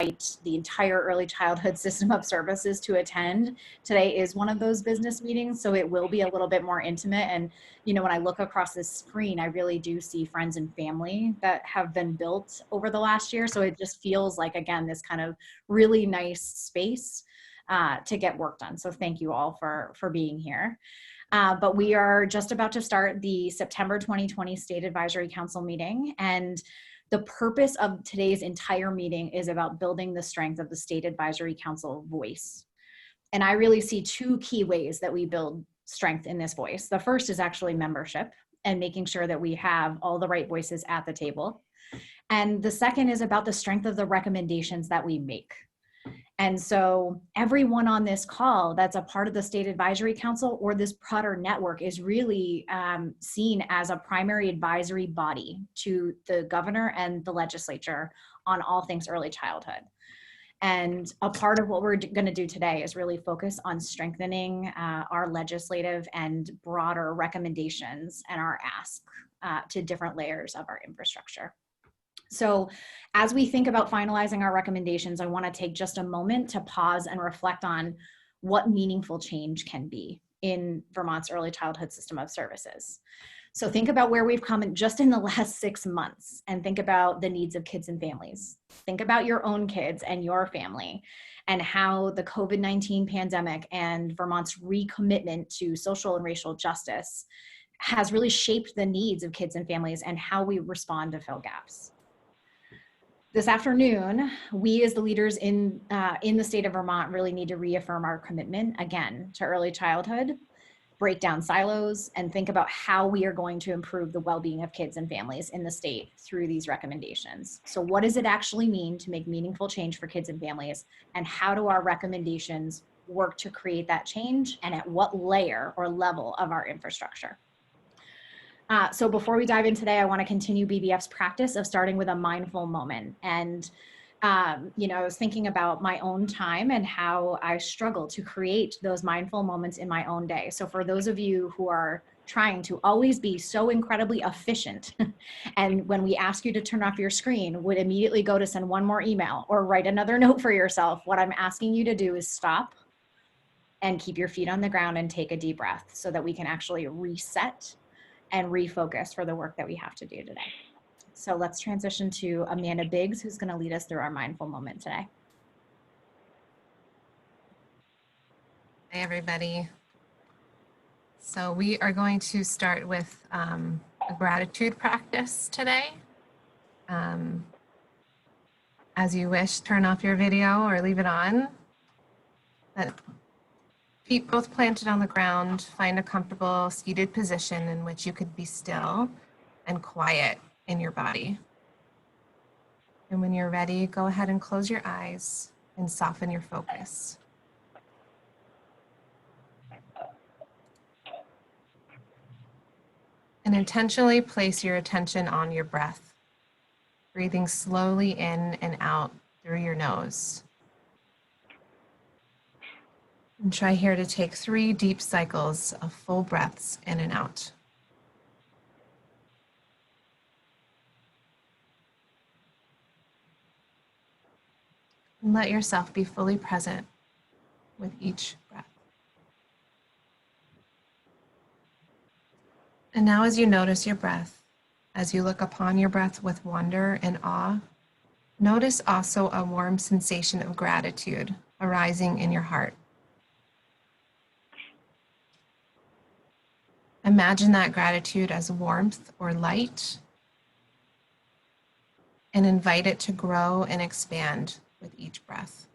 the entire early childhood system of services to attend. Today is one of those business meetings, so it will be a little bit more intimate. And, you know, when I look across this screen, I really do see friends and family that have been built over the last year. So it just feels like, again, this kind of really nice space to get work done. So thank you all for being here. But we are just about to start the September 2020 State Advisory Council meeting. And the purpose of today's entire meeting is about building the strength of the State Advisory Council voice. And I really see two key ways that we build strength in this voice. The first is actually membership and making sure that we have all the right voices at the table. And the second is about the strength of the recommendations that we make. And so everyone on this call that's a part of the State Advisory Council or this broader network is really seen as a primary advisory body to the governor and the legislature on all things early childhood. And a part of what we're going to do today is really focus on strengthening our legislative and broader recommendations and our ask to different layers of our infrastructure. So as we think about finalizing our recommendations, I want to take just a moment to pause and reflect on what meaningful change can be in Vermont's early childhood system of services. So think about where we've come just in the last 6 months and think about the needs of kids and families. Think about your own kids and your family and how the COVID-19 pandemic and Vermont's recommitment to social and racial justice has really shaped the needs of kids and families and how we respond to fill gaps. This afternoon, we as the leaders in the state of Vermont really need to reaffirm our commitment again to early childhood, break down silos, and think about how we are going to improve the well-being of kids and families in the state through these recommendations. So what does it actually mean to make meaningful change for kids and families, and how do our recommendations work to create that change, and at what layer or level of our infrastructure? So before we dive in today, I want to continue BBF's practice of starting with a mindful moment. And, you know, I was thinking about my own time and how I struggle to create those mindful moments in my own day. So for those of you who are trying to always be so incredibly efficient, and when we ask you to turn off your screen, would immediately go to send one more email or write another note for yourself, what I'm asking you to do is stop and keep your feet on the ground and take a deep breath so that we can actually reset and refocus for the work that we have to do today. So let's transition to Amanda Biggs, who's going to lead us through our mindful moment today. Hey, everybody. So we are going to start with a gratitude practice today. As you wish, turn off your video or leave it on. Feet both planted on the ground, find a comfortable seated position in which you could be still and quiet in your body. And when you're ready, go ahead and close your eyes and soften your focus. And intentionally place your attention on your breath, breathing slowly in and out through your nose. And try here to take 3 deep cycles of full breaths in and out. And let yourself be fully present with each breath. And now as you notice your breath, as you look upon your breath with wonder and awe, notice also a warm sensation of gratitude arising in your heart. Imagine that gratitude as warmth or light and invite it to grow and expand with each breath.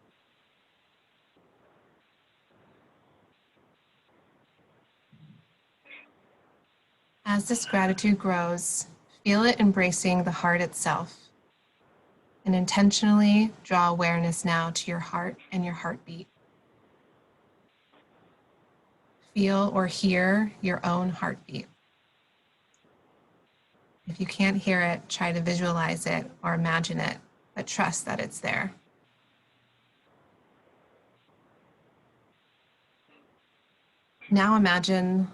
As this gratitude grows, feel it embracing the heart itself and intentionally draw awareness now to your heart and your heartbeat. Feel or hear your own heartbeat. If you can't hear it, try to visualize it or imagine it, but trust that it's there. Now imagine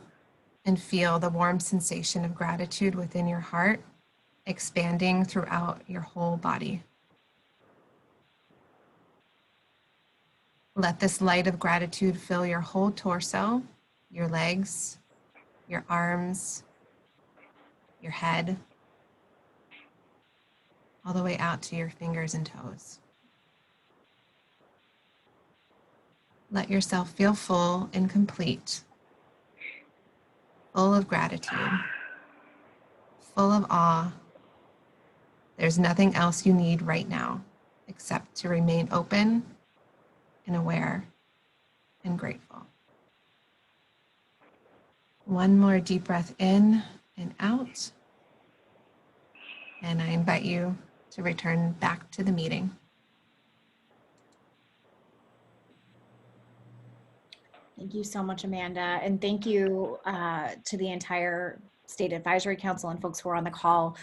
and feel the warm sensation of gratitude within your heart, expanding throughout your whole body. Let this light of gratitude fill your whole torso, your legs, your arms, your head, all the way out to your fingers and toes. Let yourself feel full and complete, full of gratitude, full of awe. There's nothing else you need right now except to remain open and aware and grateful. One more deep breath in and out. And I invite you to return back to the meeting. Thank you so much, Amanda. And thank you to the entire State Advisory Council and folks who are on the call.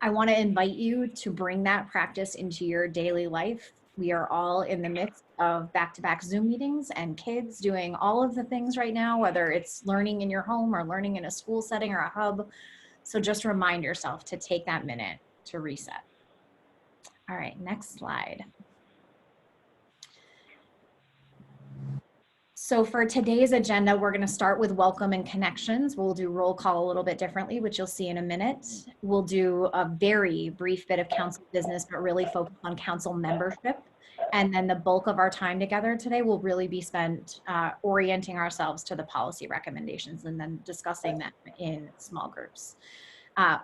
I want to invite you to bring that practice into your daily life. We are all in the midst of back-to-back Zoom meetings and kids doing all of the things right now, whether it's learning in your home or learning in a school setting or a hub. So just remind yourself to take that minute to reset. All right, next slide. So for today's agenda, we're going to start with welcome and connections. We'll do roll call a little bit differently, which you'll see in a minute. We'll do a very brief bit of council business, but really focus on council membership. And then the bulk of our time together today will really be spent orienting ourselves to the policy recommendations and then discussing them in small groups.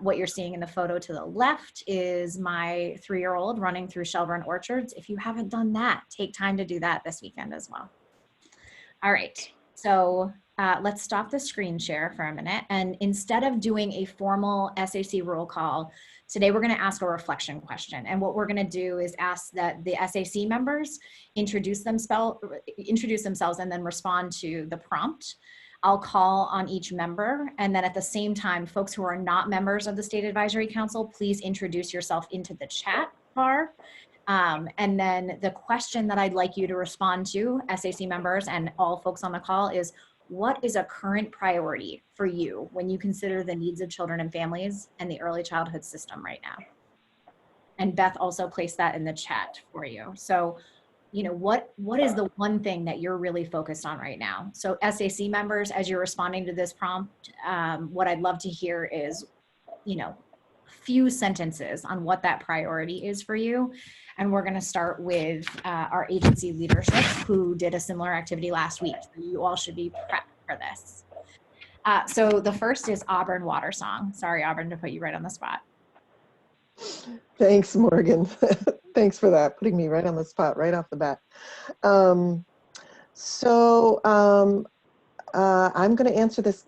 What you're seeing in the photo to the left is my 3-year-old running through Shelburne Orchards. If you haven't done that, take time to do that this weekend as well. All right, so let's stop the screen share for a minute. And instead of doing a formal SAC roll call, today we're gonna ask a reflection question. And what we're gonna do is ask that the SAC members introduce themselves and then respond to the prompt. I'll call on each member. And then at the same time, folks who are not members of the State Advisory Council, please introduce yourself into the chat bar. And then the question that I'd like you to respond to, SAC members and all folks on the call, is what is a current priority for you when you consider the needs of children and families and the early childhood system right now? And Beth also placed that in the chat for you. So, you know, what is the one thing that you're really focused on right now? So SAC members, as you're responding to this prompt, what I'd love to hear is, you know, few sentences on what that priority is for you. And we're going to start with our agency leadership, who did a similar activity last week. So you all should be prepped for this. So the first is Auburn Water Song. Sorry, Auburn, to put you right on the spot. Thanks, Morgan. Thanks for that, putting me right on the spot right off the bat. I'm going to answer this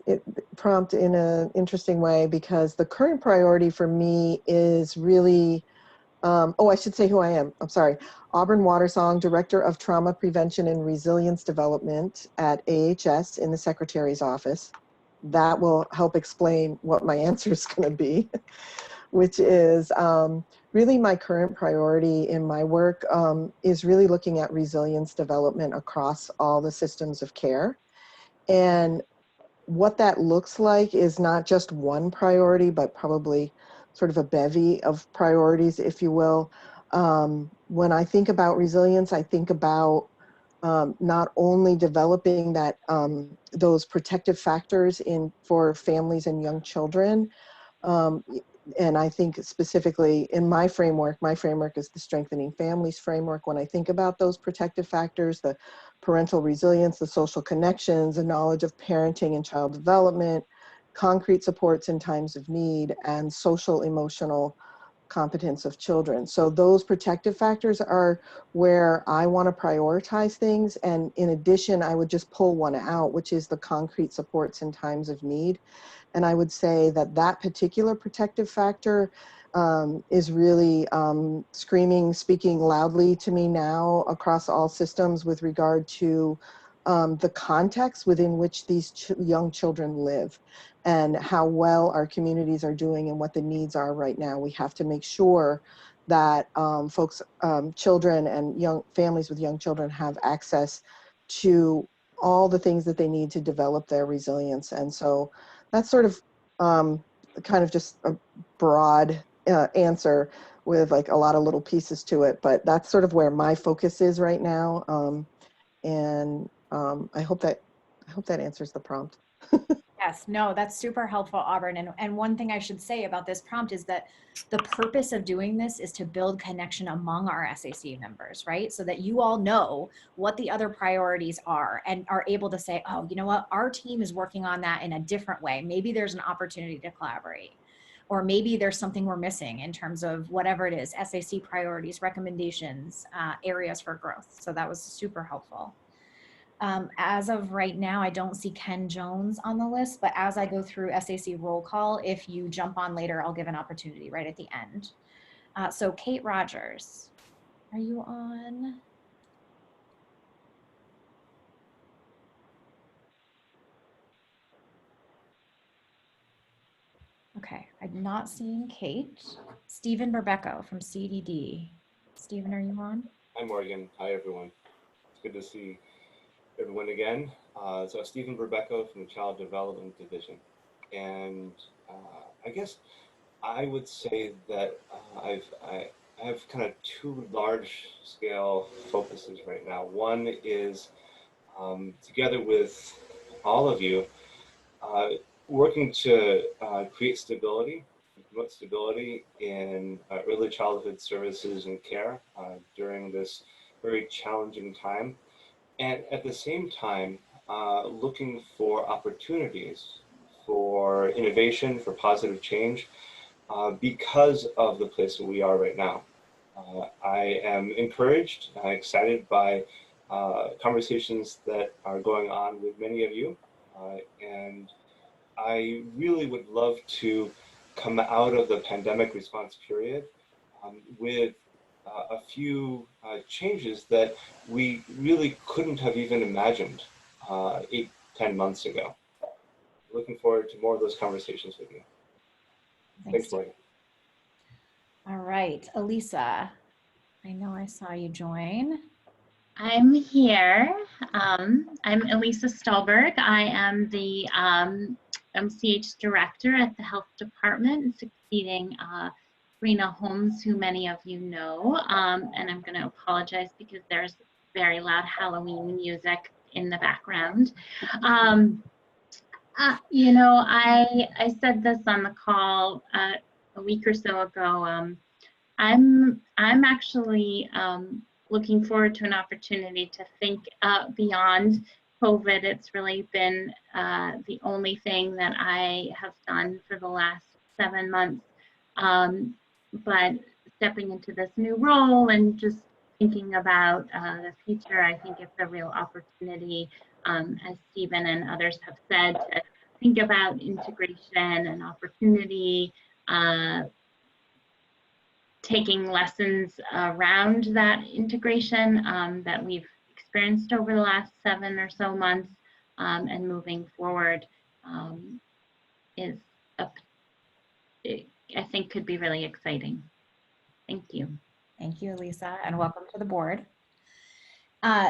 prompt in an interesting way, because the current priority for me is really, I should say who I am. I'm sorry. Auburn Watersong, Director of Trauma Prevention and Resilience Development at AHS in the Secretary's Office. That will help explain what my answer is going to be, which is really my current priority in my work is really looking at resilience development across all the systems of care. And what that looks like is not just one priority, but probably sort of a bevy of priorities, if you will. When I think about resilience, I think about not only developing that those protective factors for families and young children, and I think specifically in my framework is the Strengthening Families framework. When I think about those protective factors, the parental resilience, the social connections, the knowledge of parenting and child development, concrete supports in times of need, and social emotional competence of children. So those protective factors are where I want to prioritize things. And in addition, I would just pull one out, which is the concrete supports in times of need. And I would say that that particular protective factor is really speaking loudly to me now across all systems with regard to the context within which these young children live and how well our communities are doing and what the needs are right now. We have to make sure that children and young families with young children have access to all the things that they need to develop their resilience. And so that's sort of kind of just a broad answer with like a lot of little pieces to it, but that's sort of where my focus is right now. And I hope that answers the prompt. Yes, no, that's super helpful, Auburn. And one thing I should say about this prompt is that the purpose of doing this is to build connection among our SAC members, right? So that you all know what the other priorities are and are able to say, oh, you know what, our team is working on that in a different way. Maybe there's an opportunity to collaborate. Or maybe there's something we're missing in terms of whatever it is, SAC priorities, recommendations, areas for growth. So that was super helpful. As of right now, I don't see Ken Jones on the list, but as I go through SAC roll call, if you jump on later, I'll give an opportunity right at the end. So Kate Rogers, are you on? Okay, I'm not seeing Kate. Stephen Berbecco from CDD. Stephen, are you on? Hi, Morgan. Hi, everyone. It's good to see everyone again. So Stephen Berbecco from the Child Development Division. And I guess I would say that I have kind of two large-scale focuses right now. One is together with all of you, working to create stability, promote stability in early childhood services and care during this very challenging time. And at the same time, looking for opportunities for innovation, for positive change, because of the place that we are right now. I am encouraged, excited by conversations that are going on with many of you, and I really would love to come out of the pandemic response period with a few changes that we really couldn't have even imagined 8-10 months ago. Looking forward to more of those conversations with you. Thanks, Morgan. All right, Elisa, I know I saw you join. I'm here. I'm Elisa Stolberg. I am the MCH director at the health department, succeeding Rena Holmes, who many of you know. And I'm going to apologize because there's very loud Halloween music in the background. You know, I said this on the call a week or so ago. I'm actually looking forward to an opportunity to think beyond COVID. It's really been the only thing that I have done for the last 7 months. But stepping into this new role and just thinking about the future, I think it's a real opportunity, as Stephen and others have said, to think about integration and opportunity, taking lessons around that integration that we've experienced over the last 7 or so months, and moving forward I think could be really exciting. Thank you. Thank you, Elisa, and welcome to the board.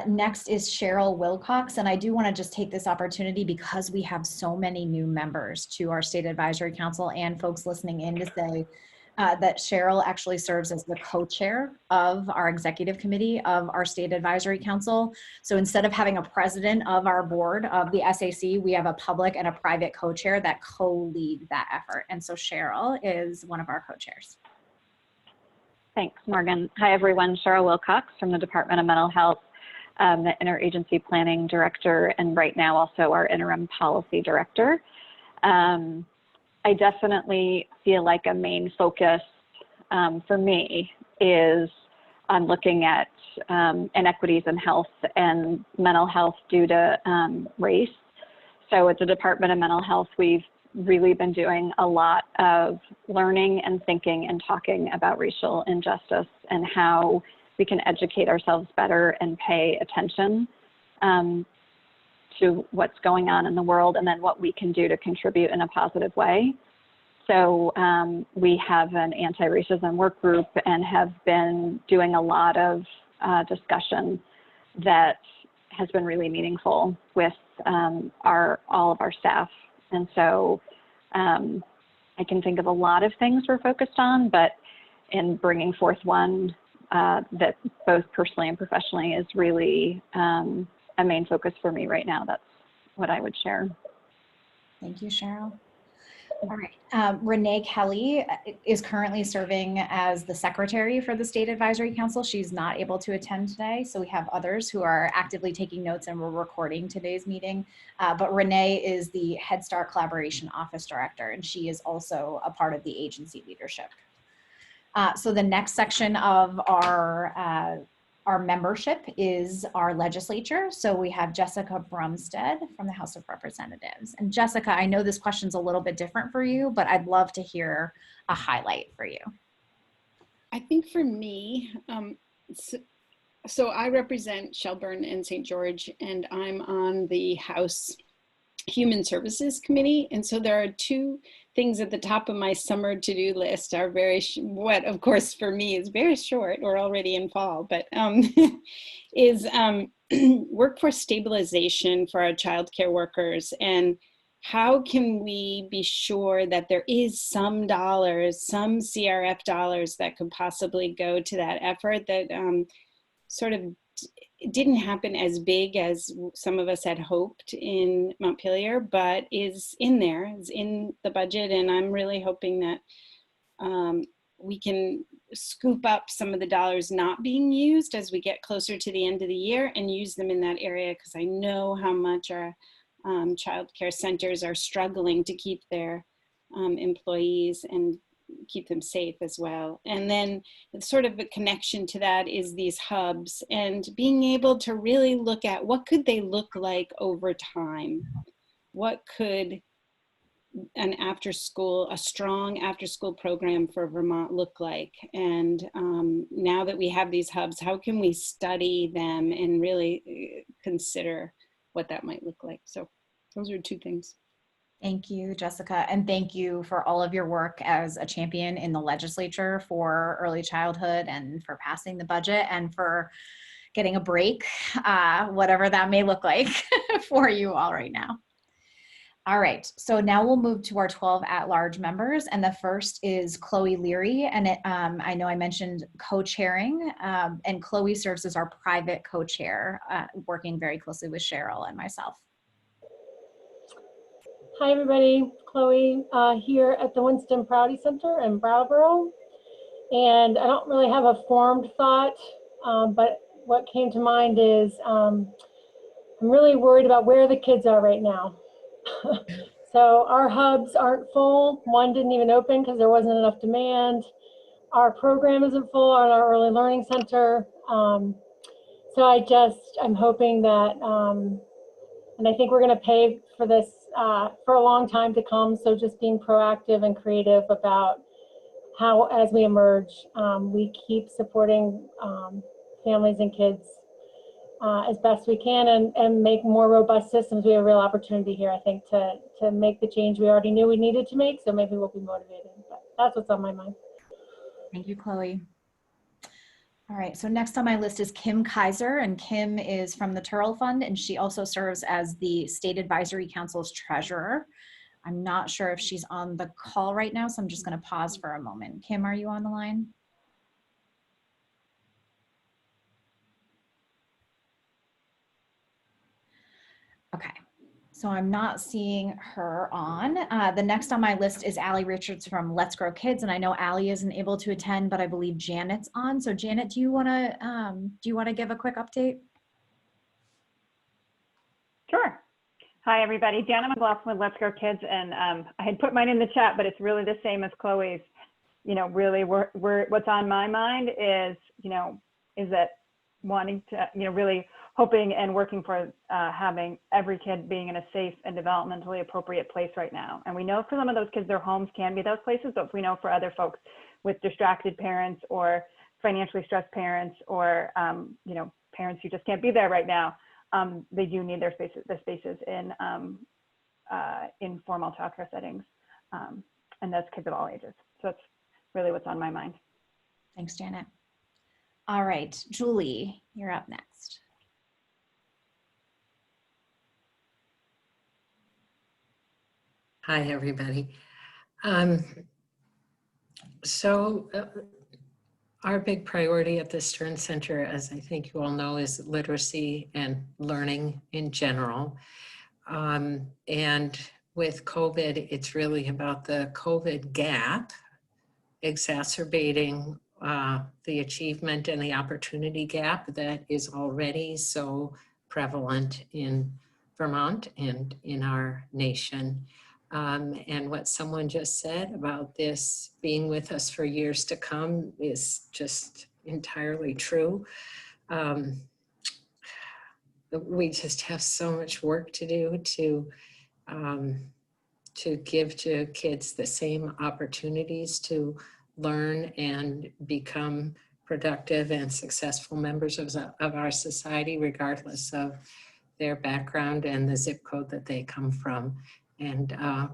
Next is Cheryl Wilcox, and I do want to just take this opportunity because we have so many new members to our State Advisory Council and folks listening in to say that Cheryl actually serves as the co-chair of our executive committee of our State Advisory Council. So instead of having a president of our board of the SAC, we have a public and a private co-chair that co-lead that effort. And so Cheryl is one of our co-chairs. Thanks, Morgan. Hi, everyone. Cheryl Wilcox from the Department of Mental Health, the Interagency Planning Director, and right now also our Interim Policy Director. I definitely feel like a main focus for me is on looking at inequities in health and mental health due to race. So at the Department of Mental Health, we've really been doing a lot of learning and thinking and talking about racial injustice and how we can educate ourselves better and pay attention to what's going on in the world, and then what we can do to contribute in a positive way. So we have an anti-racism work group and have been doing a lot of discussion that has been really meaningful with all of our staff. And so I can think of a lot of things we're focused on, but in bringing forth one that both personally and professionally is really a main focus for me right now. That's what I would share. Thank you, Cheryl. All right. Renee Kelly is currently serving as the secretary for the State Advisory Council. She's not able to attend today, so we have others who are actively taking notes, and we're recording today's meeting. But Renee is the Head Start Collaboration Office Director, and she is also a part of the agency leadership. So the next section of our membership is our legislature. So we have Jessica Brumstead from the House of Representatives. And Jessica, I know this question's a little bit different for you, but I'd love to hear a highlight for you. I think for me, so I represent Shelburne and St. George, and I'm on the House Human Services Committee. And so there are two things at the top of my summer to-do list are what of course for me is very short or already in fall, but is workforce stabilization for our childcare workers. And how can we be sure that there is some dollars, some CRF dollars that could possibly go to that effort that sort of didn't happen as big as some of us had hoped in Montpelier, but is in there, is in the budget. And I'm really hoping that we can scoop up some of the dollars not being used as we get closer to the end of the year and use them in that area, because I know how much our child care centers are struggling to keep their employees and keep them safe as well. And then sort of a connection to that is these hubs and being able to really look at what could they look like over time? What could a strong after school program for Vermont look like? And now that we have these hubs, how can we study them and really consider what that might look like? So those are two things. Thank you, Jessica. And thank you for all of your work as a champion in the legislature for early childhood and for passing the budget and for getting a break, whatever that may look like for you all right now. All right, so now we'll move to our 12 at-large members, and the first is Chloe Leary, and I know I mentioned co-chairing, and Chloe serves as our private co-chair, working very closely with Cheryl and myself. Hi everybody, Chloe here at the Winston Prouty Center in Brattleboro. And I don't really have a formed thought, but what came to mind is I'm really worried about where the kids are right now. So our hubs aren't full. One didn't even open because there wasn't enough demand. Our program isn't full on our early learning center. So I'm hoping that, and I think we're going to pay for this for a long time to come. So just being proactive and creative about how, as we emerge, we keep supporting families and kids as best we can and make more robust systems. We have a real opportunity here, I think, to make the change we already knew we needed to make. So maybe we'll be motivated. But that's what's on my mind. Thank you, Chloe. All right, so next on my list is Kim Kaiser, and Kim is from the Turrell Fund, and she also serves as the State Advisory Council's treasurer. I'm not sure if she's on the call right now, so I'm just going to pause for a moment. Kim, are you on the line? Okay, so I'm not seeing her on. The next on my list is Allie Richards from Let's Grow Kids, and I know Allie isn't able to attend, but I believe Janet's on. So Janet, do you want to give a quick update? Sure. Hi everybody, Janet McLaughlin with Let's Grow Kids, and I had put mine in the chat, but it's really the same as Chloe's. You know, really, what's on my mind is, is that wanting to, really hoping and working for having every kid being in a safe and developmentally appropriate place right now. And we know for some of those kids, their homes can be those places, but we know for other folks with distracted parents or financially stressed parents or, parents who just can't be there right now, they do need their spaces in formal childcare settings. And that's kids of all ages. So that's really what's on my mind. Thanks, Janet. All right, Julie, you're up next. Hi, everybody. Our big priority at the Stern Center, as I think you all know, is literacy and learning in general. And with COVID, it's really about the COVID gap exacerbating the achievement and the opportunity gap that is already so prevalent in Vermont and in our nation. And what someone just said about this being with us for years to come is just entirely true. We just have so much work to do to give to kids the same opportunities to learn and become productive and successful members of our society, regardless of their background and the zip code that they come from. And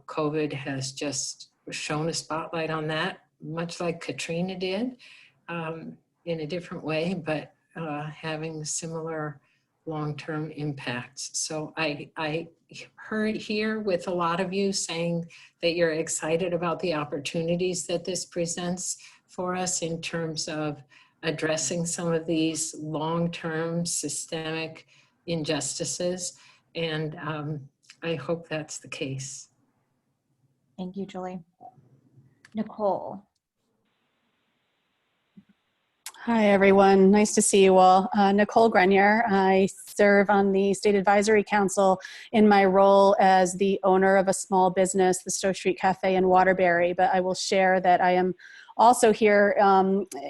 COVID has just shone a spotlight on that, much like Katrina did, in a different way, but having similar long-term impacts. So I heard here with a lot of you saying that you're excited about the opportunities that this presents for us in terms of addressing some of these long-term systemic injustices. And I hope that's the case. Thank you, Julie. Nicole. Hi, everyone. Nice to see you all. Nicole Grenier. I serve on the State Advisory Council in my role as the owner of a small business, the Stowe Street Cafe in Waterbury, but I will share that I am also here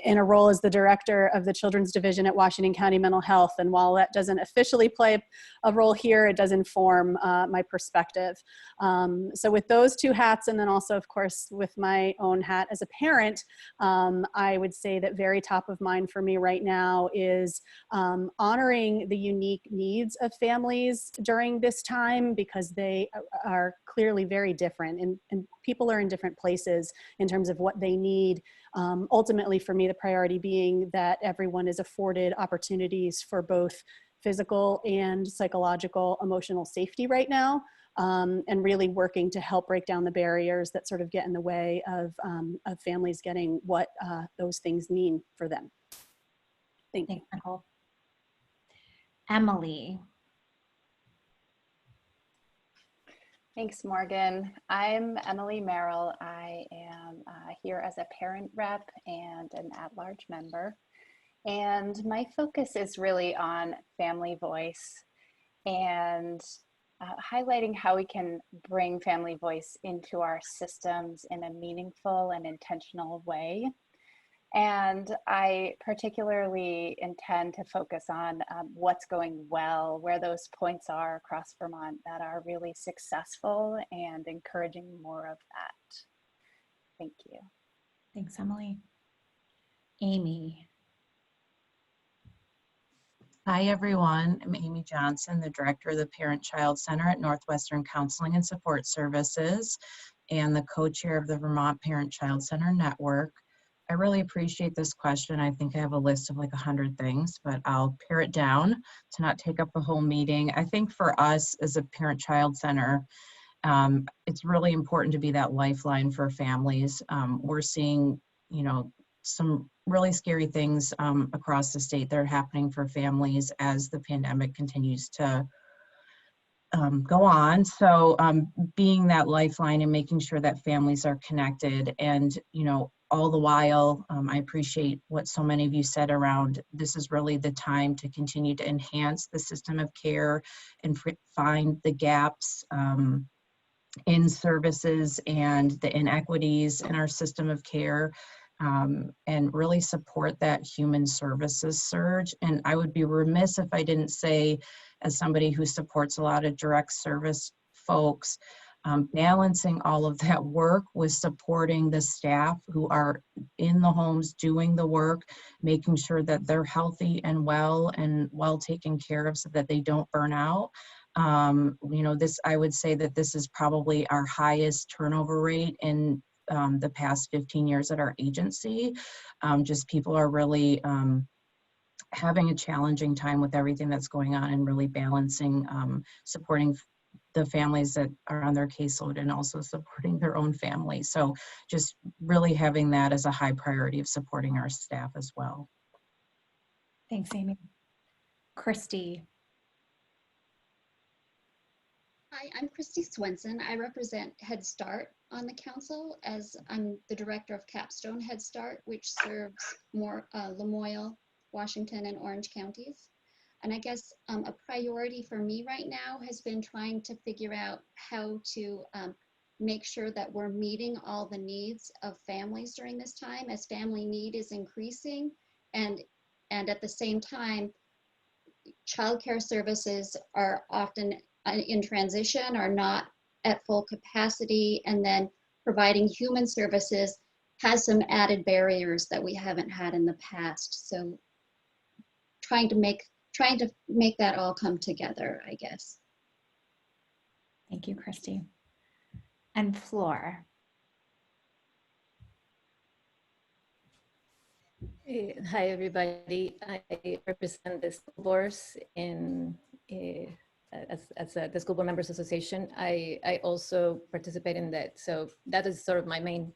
in a role as the director of the Children's Division at Washington County Mental Health. And while that doesn't officially play a role here, it does inform my perspective. So with those two hats, and then also, of course, with my own hat as a parent, I would say that very top of mind for me right now is honoring the unique needs of families during this time, because they are clearly very different, and people are in different places in terms of what they need. Ultimately, for me, the priority being that everyone is afforded opportunities for both physical and psychological, emotional safety right now, and really working to help break down the barriers that sort of get in the way of families getting what those things mean for them. Thank you. Thanks, Nicole. Emily. Thanks, Morgan. I'm Emily Merrill. I am here as a parent rep and an at-large member. And my focus is really on family voice and highlighting how we can bring family voice into our systems in a meaningful and intentional way. And I particularly intend to focus on what's going well, where those points are across Vermont that are really successful, and encouraging more of that. Thank you. Thanks, Emily. Amy. Hi, everyone. I'm Amy Johnson, the director of the Parent-Child Center at Northwestern Counseling and Support Services and the co-chair of the Vermont Parent-Child Center Network. I really appreciate this question. I think I have a list of like 100 things, but I'll pare it down to not take up the whole meeting. I think for us as a Parent-Child Center, it's really important to be that lifeline for families. We're seeing, some really scary things across the state that are happening for families as the pandemic continues to go on. So being that lifeline and making sure that families are connected, and all the while, I appreciate what so many of you said around this is really the time to continue to enhance the system of care and find the gaps in services and the inequities in our system of care, and really support that human services surge. And I would be remiss if I didn't say, as somebody who supports a lot of direct service folks, balancing all of that work with supporting the staff who are in the homes doing the work, making sure that they're healthy and well taken care of so that they don't burn out. I would say that this is probably our highest turnover rate in the past 15 years at our agency. Just people are really having a challenging time with everything that's going on, and really balancing supporting the families that are on their caseload and also supporting their own family. So just really having that as a high priority of supporting our staff as well. Thanks, Amy. Christy. Hi, I'm Christy Swenson. I represent Head Start on the council, as I'm the director of Capstone Head Start, which serves more Lamoille, Washington, and Orange counties. And I guess a priority for me right now has been trying to figure out how to make sure that we're meeting all the needs of families during this time, as family need is increasing, and at the same time, childcare services are often in transition, are not at full capacity, and then providing human services has some added barriers that we haven't had in the past. So trying to make that all come together, I guess. Thank you, Christy. And Flor. Hi, everybody. I represent the school boards in as the School Board Members Association. I also participate in that. So that is sort of my main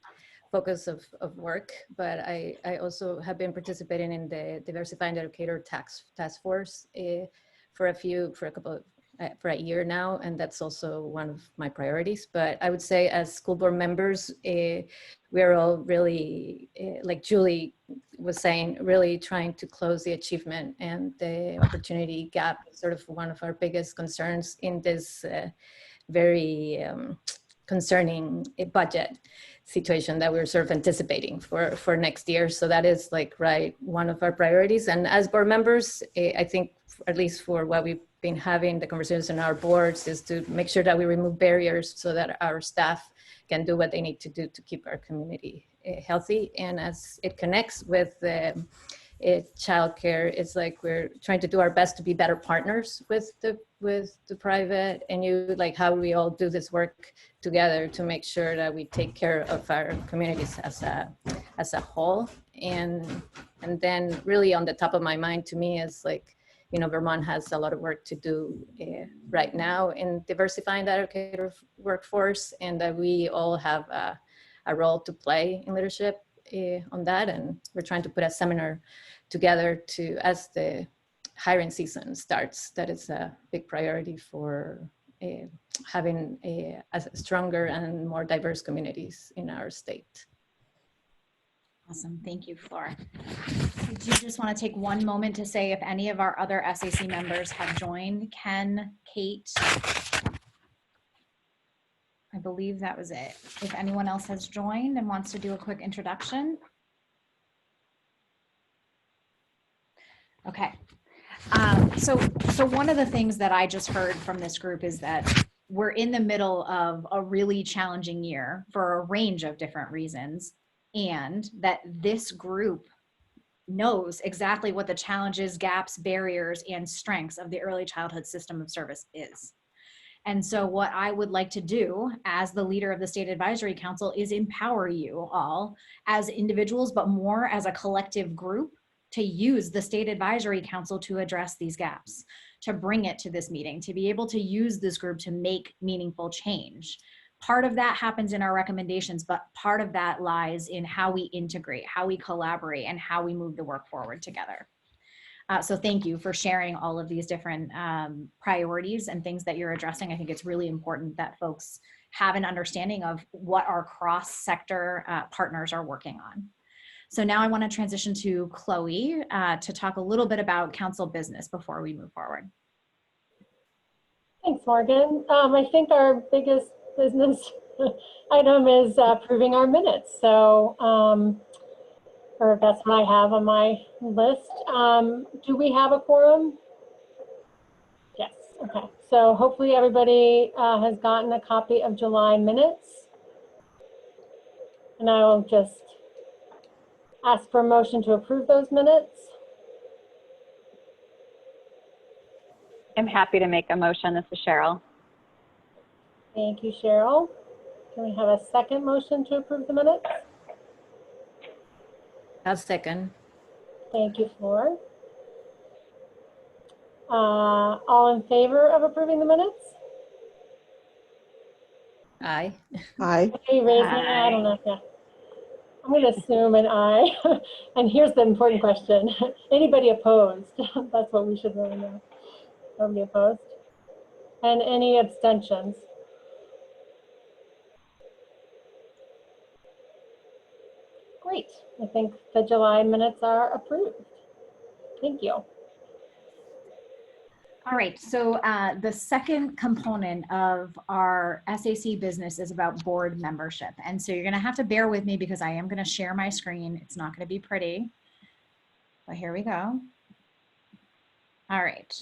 focus of work, but I also have been participating in the Diversifying Educator Task Force for a year now, and that's also one of my priorities. But I would say as school board members, we're all really, like Julie was saying, really trying to close the achievement and the opportunity gap, sort of one of our biggest concerns in this very concerning budget situation that we're sort of anticipating for next year. So that is like one of our priorities. And as board members, I think at least for what we've been having the conversations in our boards is to make sure that we remove barriers so that our staff can do what they need to do to keep our community healthy. And as it connects with childcare, it's like we're trying to do our best to be better partners with the private, and how we all do this work together to make sure that we take care of our communities as a whole. And then really on the top of my mind to me is like, Vermont has a lot of work to do right now in diversifying the educator workforce, and that we all have a role to play in leadership on that. And we're trying to put a seminar together as the hiring season starts. That is a big priority for having a stronger and more diverse communities in our state. Awesome, thank you, Flora. I do just want to take one moment to say if any of our other SAC members have joined. Ken, Kate, I believe that was it. If anyone else has joined and wants to do a quick introduction. Okay, so one of the things that I just heard from this group is that we're in the middle of a really challenging year for a range of different reasons, and that this group knows exactly what the challenges, gaps, barriers, and strengths of the early childhood system of service is. And so what I would like to do as the leader of the State Advisory Council is empower you all as individuals, but more as a collective group, to use the State Advisory Council to address these gaps, to bring it to this meeting, to be able to use this group to make meaningful change. Part of that happens in our recommendations, but part of that lies in how we integrate, how we collaborate, and how we move the work forward together. So thank you for sharing all of these different priorities and things that you're addressing. I think it's really important that folks have an understanding of what our cross-sector partners are working on. So now I want to transition to Chloe to talk a little bit about council business before we move forward. Thanks, Morgan. I think our biggest business item is approving our minutes. So, or that's what I have on my list. Do we have a quorum? Yes, okay. So hopefully everybody has gotten a copy of July minutes. And I will just ask for a motion to approve those minutes. I'm happy to make a motion. This is Cheryl. Thank you, Cheryl. Can we have a second motion to approve the minutes? I'll second. Thank you, Flor. All in favor of approving the minutes? Aye. Aye. Hey, raise my hand. I don't know. Yeah. I'm going to assume an aye. And here's the important question. Anybody opposed? That's what we should really know. Nobody opposed? And any abstentions? Great. I think the July minutes are approved. Thank you. All right, so the second component of our SAC business is about board membership. And so you're gonna have to bear with me because I am gonna share my screen. It's not gonna be pretty, but here we go. All right.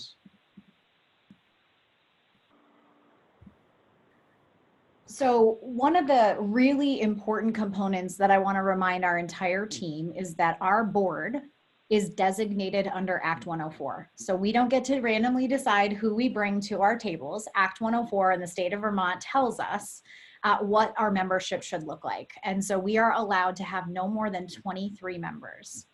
So one of the really important components that I wanna remind our entire team is that our board is designated under Act 104. So we don't get to randomly decide who we bring to our tables. Act 104 in the state of Vermont tells us what our membership should look like. And so we are allowed to have no more than 23 members.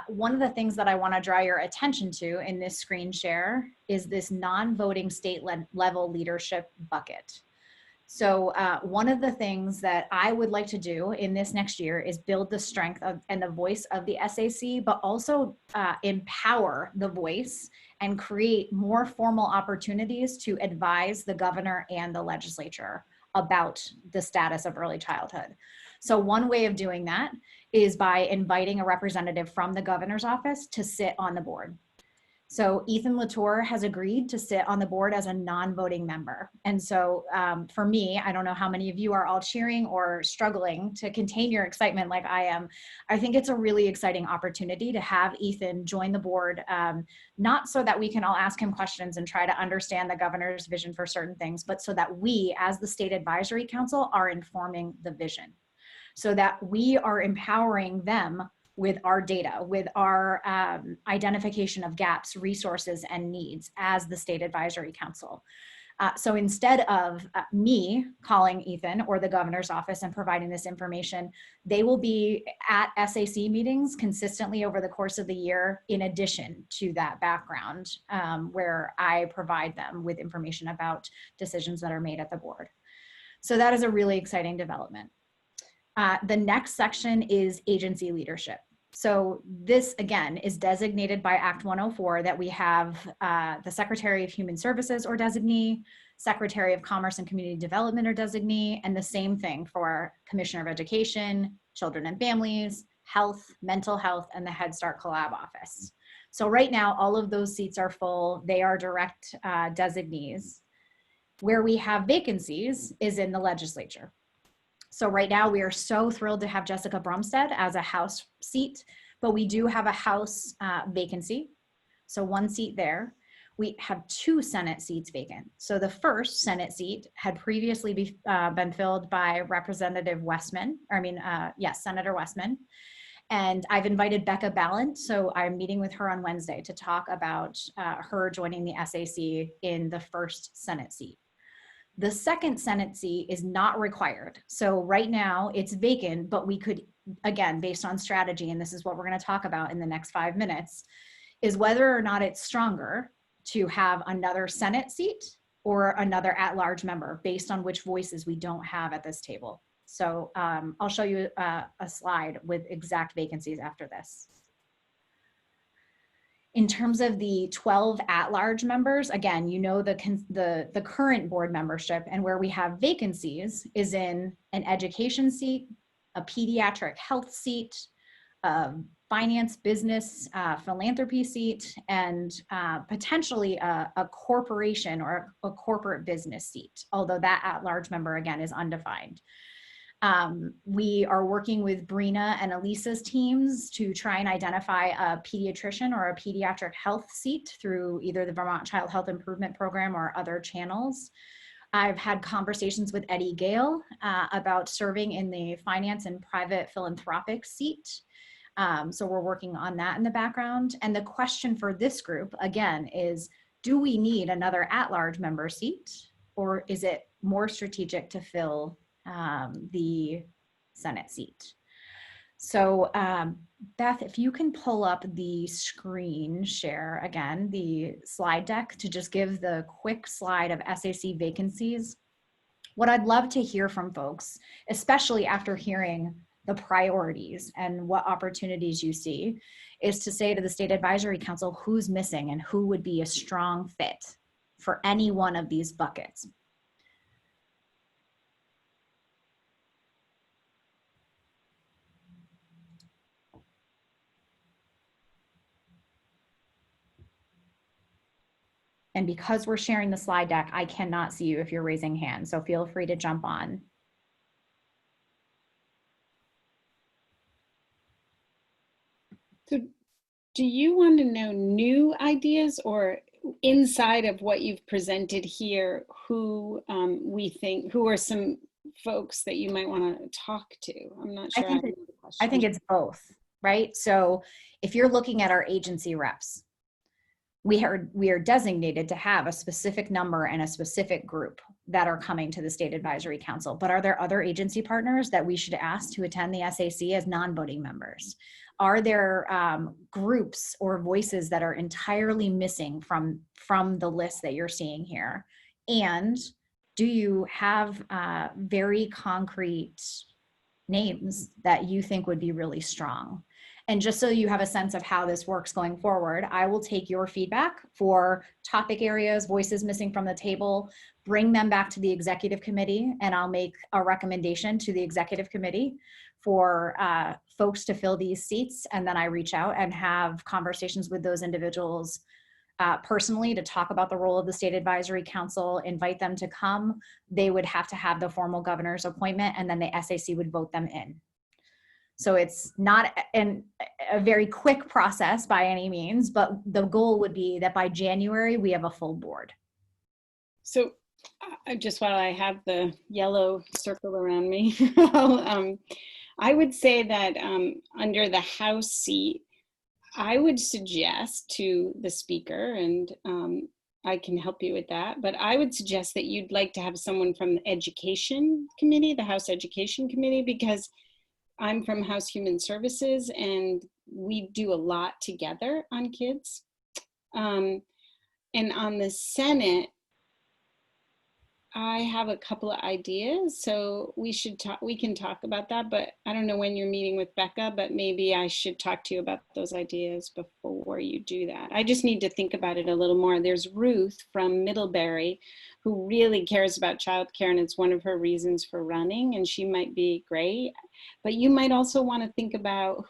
One of the things that I want to draw your attention to in this screen share is this non-voting state level leadership bucket. So one of the things that I would like to do in this next year is build the strength of, and the voice of the SAC, but also empower the voice and create more formal opportunities to advise the governor and the legislature about the status of early childhood. So one way of doing that is by inviting a representative from the governor's office to sit on the board. So Ethan Latour has agreed to sit on the board as a non-voting member. And so for me, I don't know how many of you are all cheering or struggling to contain your excitement like I am. I think it's a really exciting opportunity to have Ethan join the board, not so that we can all ask him questions and try to understand the governor's vision for certain things, but so that we as the State Advisory Council are informing the vision, so that we are empowering them with our data, with our identification of gaps, resources, and needs as the State Advisory Council. So instead of me calling Ethan or the governor's office and providing this information, they will be at SAC meetings consistently over the course of the year, in addition to that background, where I provide them with information about decisions that are made at the board. So that is a really exciting development. The next section is agency leadership. So this, again, is designated by Act 104 that we have the Secretary of Human Services or designee, Secretary of Commerce and Community Development or designee, and the same thing for Commissioner of Education, Children and Families, Health, Mental Health, and the Head Start Collab Office. So right now, all of those seats are full. They are direct designees. Where we have vacancies is in the legislature. So right now we are so thrilled to have Jessica Brumstead as a House seat, but we do have a House vacancy. So one seat there. We have 2 Senate seats vacant. So the first Senate seat had previously been filled by Representative Westman, yes, Senator Westman. And I've invited Becca Ballant, so I'm meeting with her on Wednesday to talk about her joining the SAC in the first Senate seat. The second Senate seat is not required. So right now it's vacant, but we could, again, based on strategy, and this is what we're going to talk about in the next 5 minutes, is whether or not it's stronger to have another Senate seat or another at-large member based on which voices we don't have at this table. So I'll show you a slide with exact vacancies after this. In terms of the 12 at-large members, again, you know the current board membership, and where we have vacancies is in an education seat, a pediatric health seat, finance, business, philanthropy seat, and potentially a corporation or a corporate business seat, although that at-large member, again, is undefined. We are working with Brina and Elisa's teams to try and identify a pediatrician or a pediatric health seat through either the Vermont Child Health Improvement Program or other channels. I've had conversations with Eddie Gale about serving in the finance and private philanthropic seat. So we're working on that in the background. And the question for this group, again, is do we need another at-large member seat, or is it more strategic to fill the Senate seat? So Beth, if you can pull up the screen share again, the slide deck, to just give the quick slide of SAC vacancies What I'd love to hear from folks, especially after hearing the priorities and what opportunities you see, is to say to the State Advisory Council who's missing and who would be a strong fit for any one of these buckets. And because we're sharing the slide deck, I cannot see you if you're raising hands, so feel free to jump on. So do you want to know new ideas, or inside of what you've presented here, who who are some folks that you might want to talk to? I'm not sure. I think it's both, right? So if you're looking at our agency reps, we are designated to have a specific number and a specific group that are coming to the State Advisory Council. But are there other agency partners that we should ask to attend the SAC as non-voting members? Are there groups or voices that are entirely missing from the list that you're seeing here? And do you have very concrete names that you think would be really strong? And just so you have a sense of how this works going forward, I will take your feedback for topic areas, voices missing from the table, bring them back to the executive committee, and I'll make a recommendation to the executive committee for folks to fill these seats. And then I reach out and have conversations with those individuals personally to talk about the role of the State Advisory Council, invite them to come. They would have to have the formal governor's appointment, and then the SAC would vote them in. So it's not a very quick process by any means, but the goal would be that by January, we have a full board. So just while I have the yellow circle around me, I would say that under the House seat, I would suggest to the speaker, and I can help you with that, but I would suggest that you'd like to have someone from the Education Committee, the House Education Committee, because I'm from House Human Services and we do a lot together on kids. And on the Senate, I have a couple of ideas, so we can talk about that, but I don't know when you're meeting with Becca, but maybe I should talk to you about those ideas before you do that. I just need to think about it a little more. There's Ruth from Middlebury who really cares about childcare, and it's one of her reasons for running, and she might be great. But you might also want to think about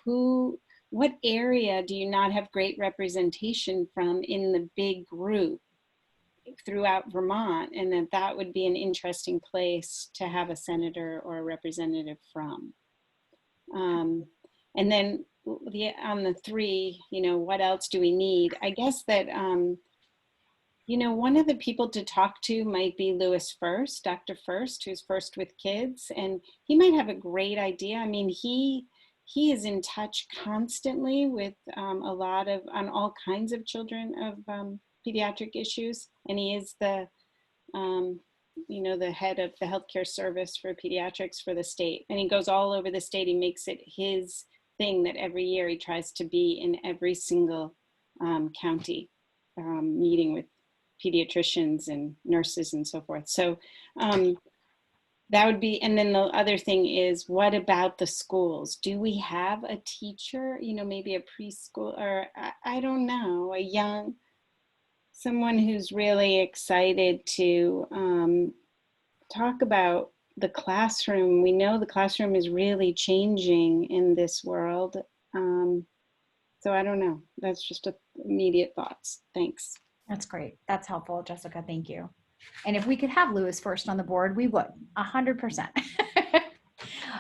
what area do you not have great representation from in the big group throughout Vermont, and that would be an interesting place to have a senator or a representative from. And then on the three, what else do we need? I guess that, one of the people to talk to might be Lewis First, Dr. First, who's First with Kids, and he might have a great idea. I mean, he is in touch constantly with on all kinds of children of pediatric issues, and he is the the head of the healthcare service for pediatrics for the state, and he goes all over the state. He makes it his thing that every year he tries to be in every single county, meeting with pediatricians and nurses and so forth. So that would be, and then the other thing is, what about the schools? Do we have a teacher, maybe a preschool, or I don't know, someone who's really excited to talk about the classroom. We know the classroom is really changing in this world. So I don't know. That's just immediate thoughts. Thanks. That's great. That's helpful, Jessica. Thank you. And if we could have Lewis First on the board, we would, 100%.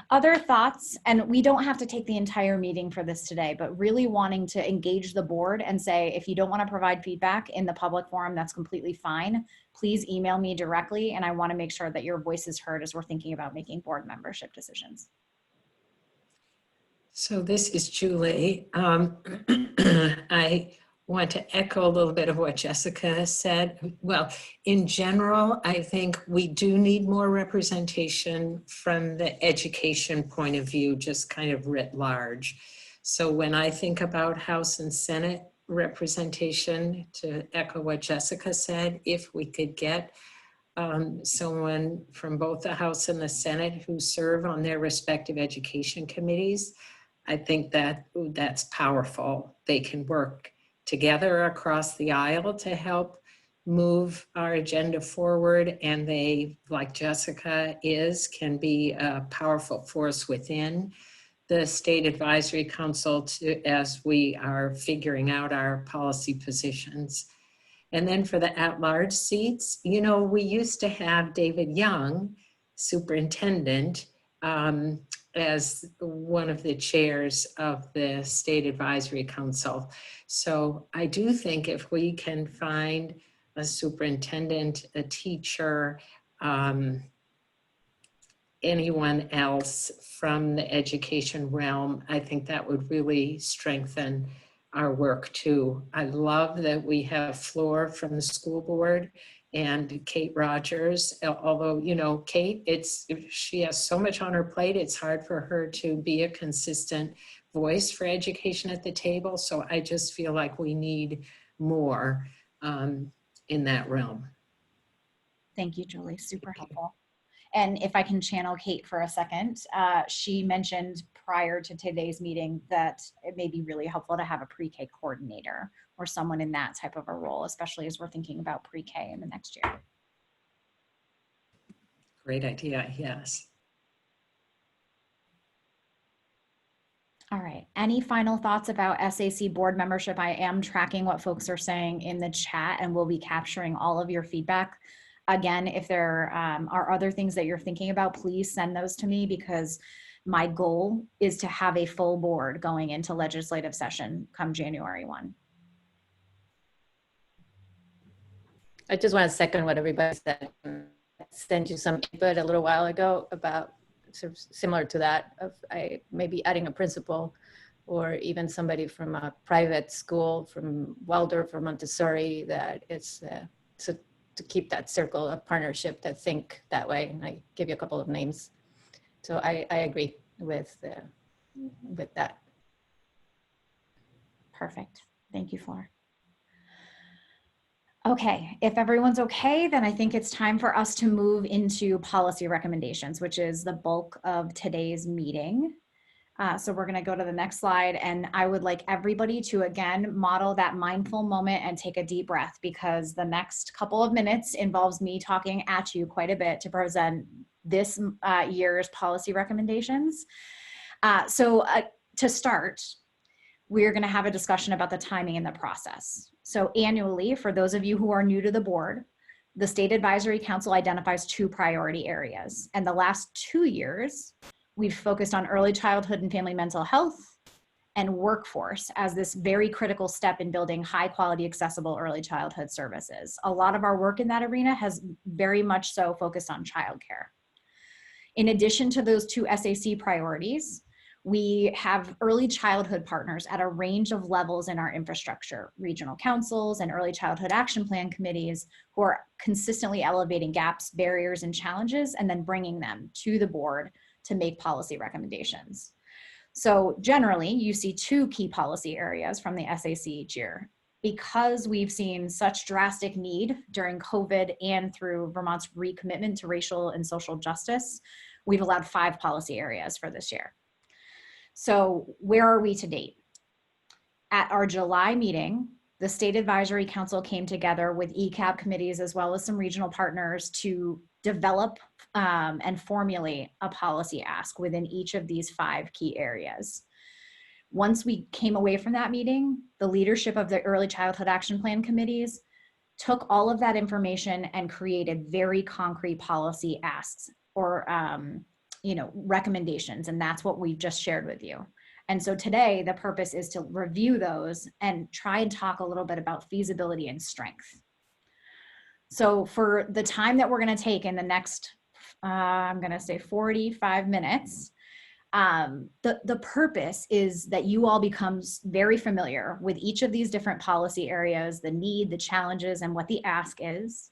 Other thoughts, and we don't have to take the entire meeting for this today, but really wanting to engage the board and say, if you don't want to provide feedback in the public forum, that's completely fine. Please email me directly, and I want to make sure that your voice is heard as we're thinking about making board membership decisions. So this is Julie. I want to echo a little bit of what Jessica said. Well, in general, I think we do need more representation from the education point of view, just kind of writ large. So when I think about House and Senate representation, to echo what Jessica said, if we could get someone from both the House and the Senate who serve on their respective education committees. I think that that's powerful. They can work together across the aisle to help move our agenda forward, and they, like Jessica is, can be a powerful force within the State Advisory Council as we are figuring out our policy positions. And then for the at-large seats, you know, we used to have David Young, superintendent, as one of the chairs of the State Advisory Council. So I do think if we can find a superintendent, a teacher, anyone else from the education realm, I think that would really strengthen our work too. I love that we have Flor from the school board and Kate Rogers, although, you know, Kate, she has so much on her plate, it's hard for her to be a consistent voice for education at the table. So I just feel like we need more in that realm. Thank you, Julie, super helpful. And if I can channel Kate for a second, she mentioned prior to today's meeting that it may be really helpful to have a pre-K coordinator or someone in that type of a role, especially as we're thinking about pre-K in the next year. Great idea, yes. All right, any final thoughts about SAC board membership? I am tracking what folks are saying in the chat and we'll be capturing all of your feedback. Again, if there are other things that you're thinking about, please send those to me because my goal is to have a full board going into legislative session come January 1. I just want to second what everybody said. I sent you some input a little while ago about sort of similar to that of maybe adding a principal or even somebody from a private school from Waldorf or Montessori that it's to keep that circle of partnership that think that way. And I give you a couple of names. So I agree with that. Perfect. Thank you, Flora. Okay, if everyone's okay, then I think it's time for us to move into policy recommendations, which is the bulk of today's meeting. So we're gonna go to the next slide, and I would like everybody to again model that mindful moment and take a deep breath because the next couple of minutes involves me talking at you quite a bit to present this year's policy recommendations. To start, we're gonna have a discussion about the timing and the process. So annually, for those of you who are new to the board, the State Advisory Council identifies 2 priority areas. And the last 2 years, we've focused on early childhood and family mental health and workforce as this very critical step in building high quality, accessible early childhood services. A lot of our work in that arena has very much so focused on childcare. In addition to those 2 SAC priorities, we have early childhood partners at a range of levels in our infrastructure, regional councils and early childhood action plan committees who are consistently elevating gaps, barriers, and challenges, and then bringing them to the board to make policy recommendations. So generally, you see 2 key policy areas from the SAC each year. Because we've seen such drastic need during COVID and through Vermont's recommitment to racial and social justice, we've allowed 5 policy areas for this year. So where are we to date? At our July meeting, the State Advisory Council came together with ECAB committees as well as some regional partners to develop and formulate a policy ask within each of these 5 key areas. Once we came away from that meeting, the leadership of the early childhood action plan committees took all of that information and created very concrete policy asks or recommendations, and that's what we've just shared with you. And so today, the purpose is to review those and try and talk a little bit about feasibility and strength. So for the time that we're gonna take in the next, I'm gonna say 45 minutes, the purpose is that you all become very familiar with each of these different policy areas, the need, the challenges, and what the ask is,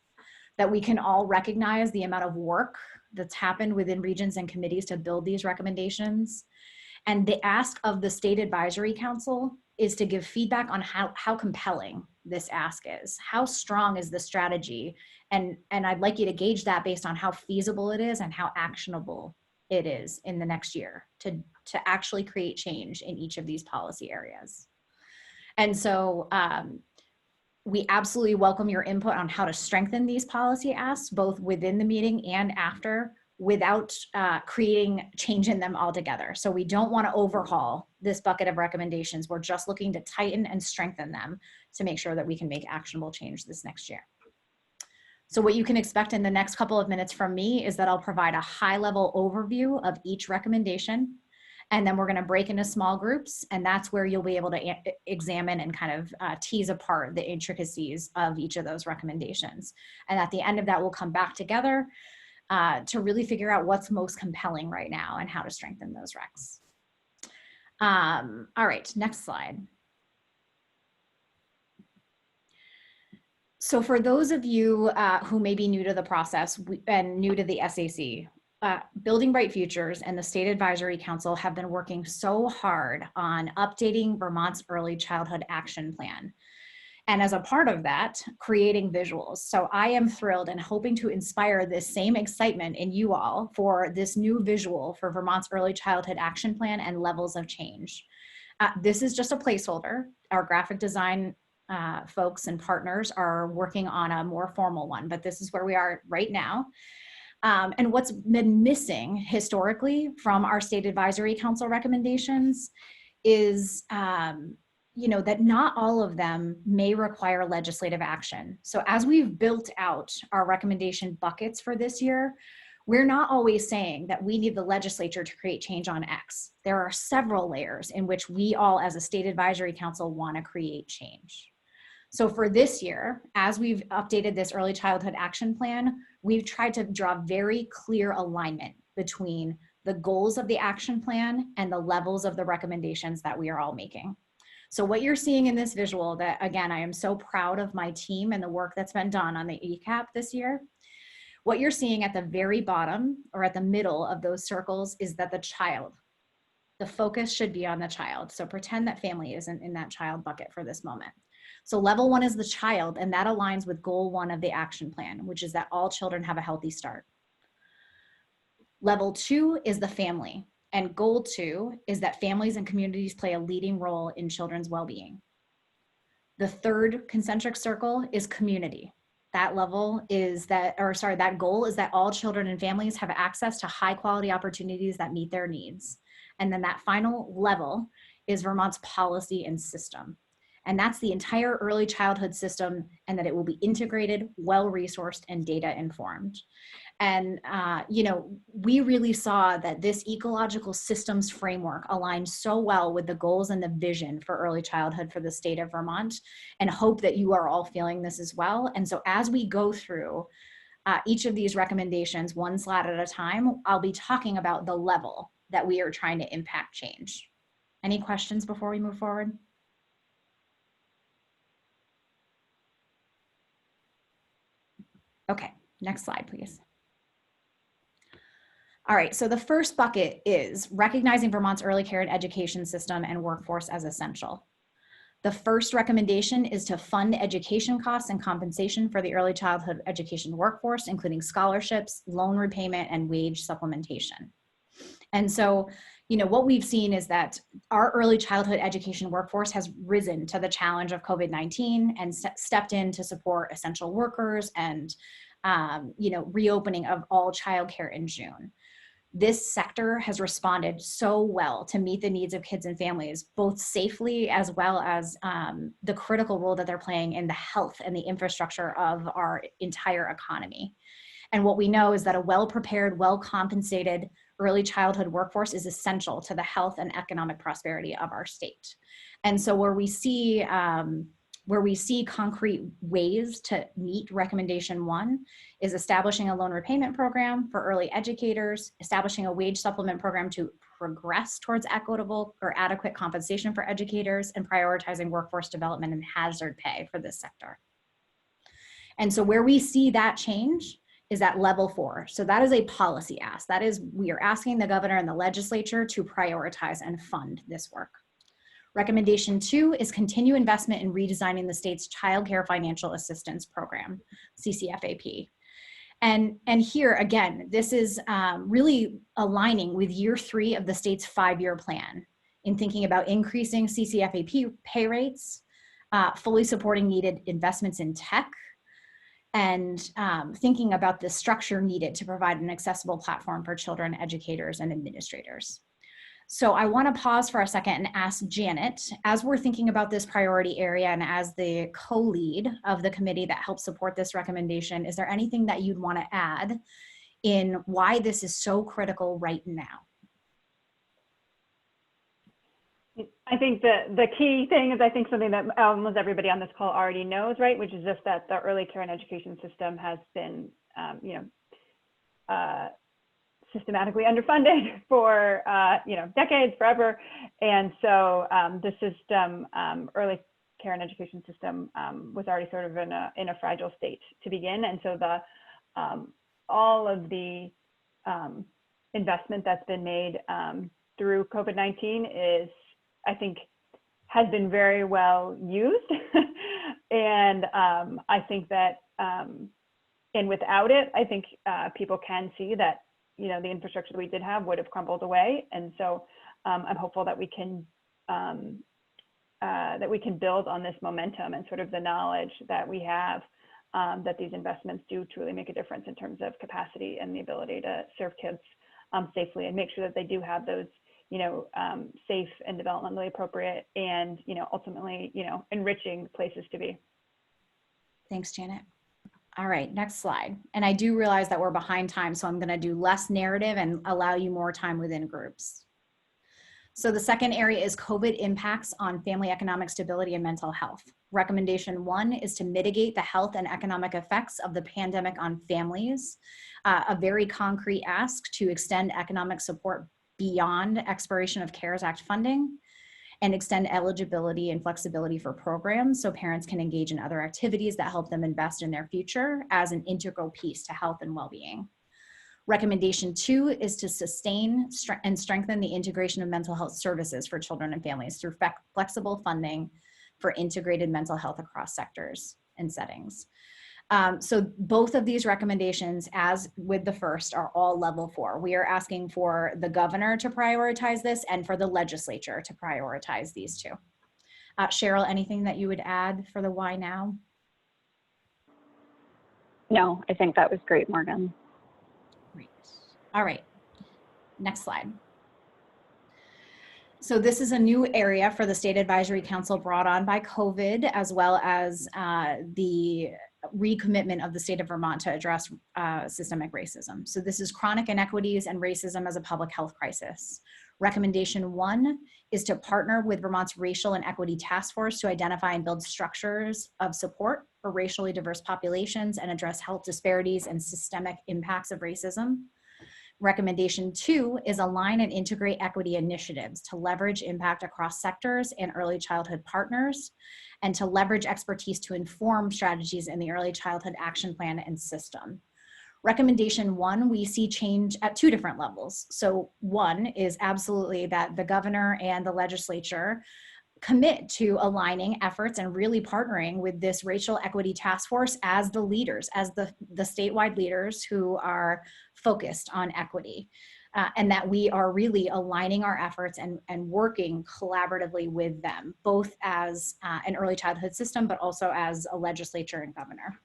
that we can all recognize the amount of work that's happened within regions and committees to build these recommendations. And the ask of the State Advisory Council is to give feedback on how compelling this ask is. How strong is the strategy? And I'd like you to gauge that based on how feasible it is and how actionable it is in the next year to actually create change in each of these policy areas. And so we absolutely welcome your input on how to strengthen these policy asks, both within the meeting and after, without creating change in them altogether. So we don't want to overhaul this bucket of recommendations. We're just looking to tighten and strengthen them to make sure that we can make actionable change this next year. So what you can expect in the next couple of minutes from me is that I'll provide a high-level overview of each recommendation, and then we're going to break into small groups, and that's where you'll be able to examine and kind of tease apart the intricacies of each of those recommendations. And at the end of that, we'll come back together to really figure out what's most compelling right now and how to strengthen those recs. All right, next slide. So for those of you who may be new to the process and new to the SAC, Building Bright Futures and the State Advisory Council have been working so hard on updating Vermont's Early Childhood Action Plan. And as a part of that, creating visuals. So I am thrilled and hoping to inspire this same excitement in you all for this new visual for Vermont's Early Childhood Action Plan and levels of change. This is just a placeholder. Our graphic design folks and partners are working on a more formal one, but this is where we are right now. And what's been missing historically from our State Advisory Council recommendations is that not all of them may require legislative action. So as we've built out our recommendation buckets for this year, we're not always saying that we need the legislature to create change on X. There are several layers in which we all as a State Advisory Council want to create change. So for this year, as we've updated this Early Childhood Action Plan, we've tried to draw very clear alignment between the goals of the action plan and the levels of the recommendations that we are all making. So what you're seeing in this visual that, again, I am so proud of my team and the work that's been done on the ECAP this year. What you're seeing at the very bottom or at the middle of those circles is that the focus should be on the child. So pretend that family isn't in that child bucket for this moment. So level 1 is the child, and that aligns with goal 1 of the action plan, which is that all children have a healthy start. Level 2 is the family, and goal 2 is that families and communities play a leading role in children's well-being. The third concentric circle is community. That goal is that all children and families have access to high quality opportunities that meet their needs. And then that final level is Vermont's policy and system. And that's the entire early childhood system, and that it will be integrated, well-resourced, and data-informed. And, we really saw that this ecological systems framework aligned so well with the goals and the vision for early childhood for the state of Vermont, and hope that you are all feeling this as well. And so as we go through each of these recommendations, one slide at a time, I'll be talking about the level that we are trying to impact change. Any questions before we move forward? Okay, next slide, please. All right, so the first bucket is recognizing Vermont's early care and education system and workforce as essential. The first recommendation is to fund education costs and compensation for the early childhood education workforce, including scholarships, loan repayment, and wage supplementation. And so, what we've seen is that our early childhood education workforce has risen to the challenge of COVID-19 and stepped in to support essential workers and, reopening of all childcare in June. This sector has responded so well to meet the needs of kids and families, both safely as well as the critical role that they're playing in the health and the infrastructure of our entire economy. And what we know is that a well-prepared, well-compensated early childhood workforce is essential to the health and economic prosperity of our state. And so where we see concrete ways to meet recommendation 1 is establishing a loan repayment program for early educators, establishing a wage supplement program to progress towards equitable or adequate compensation for educators, and prioritizing workforce development and hazard pay for this sector. And so where we see that change is at level 4. So that is a policy ask. That is, we are asking the governor and the legislature to prioritize and fund this work. Recommendation 2 is continue investment in redesigning the state's Child Care Financial Assistance Program, CCFAP. And here, again, this is really aligning with year 3 of the state's 5-year plan in thinking about increasing CCFAP pay rates, fully supporting needed investments in tech, and thinking about the structure needed to provide an accessible platform for children, educators, and administrators. So I want to pause for a second and ask Janet, as we're thinking about this priority area and as the co-lead of the committee that helps support this recommendation, is there anything that you'd want to add in why this is so critical right now? I think the key thing is, I think something that almost everybody on this call already knows, right? Which is just that the early care and education system has been, systematically underfunded for, decades, forever. And so the system, early care and education system was already sort of in a fragile state to begin. And so all of the investment that's been made through COVID-19 is, I think, has been very well used. And I think that, and without it, I think people can see that, the infrastructure we did have would have crumbled away. And so I'm hopeful that we can build on this momentum and sort of the knowledge that we have that these investments do truly make a difference in terms of capacity and the ability to serve kids safely and make sure that they do have those, safe and developmentally appropriate and, ultimately, enriching places to be. Thanks, Janet. All right, next slide. And I do realize that we're behind time, so I'm going to do less narrative and allow you more time within groups. So the second area is COVID impacts on family economic stability and mental health. Recommendation 1 is to mitigate the health and economic effects of the pandemic on families. A very concrete ask to extend economic support beyond expiration of CARES Act funding, and extend eligibility and flexibility for programs so parents can engage in other activities that help them invest in their future as an integral piece to health and well-being. Recommendation 2 is to sustain and strengthen the integration of mental health services for children and families through flexible funding for integrated mental health across sectors and settings. So both of these recommendations, as with the first, are all level 4. We are asking for the governor to prioritize this and for the legislature to prioritize these two. Cheryl, anything that you would add for the why now? No, I think that was great, Morgan. Great. All right, next slide. So this is a new area for the State Advisory Council brought on by COVID, as well as the recommitment of the state of Vermont to address systemic racism. So this is chronic inequities and racism as a public health crisis. Recommendation 1 is to partner with Vermont's Racial and Equity Task Force to identify and build structures of support for racially diverse populations and address health disparities and systemic impacts of racism. Recommendation 2 is align and integrate equity initiatives to leverage impact across sectors and early childhood partners, and to leverage expertise to inform strategies in the early childhood action plan and system. Recommendation 1, we see change at 2 different levels. So 1 is absolutely that the governor and the legislature commit to aligning efforts and really partnering with this racial equity task force as the leaders, as the statewide leaders who are focused on equity. And that we are really aligning our efforts and working collaboratively with them, both as an early childhood system, but also as a legislature and governor.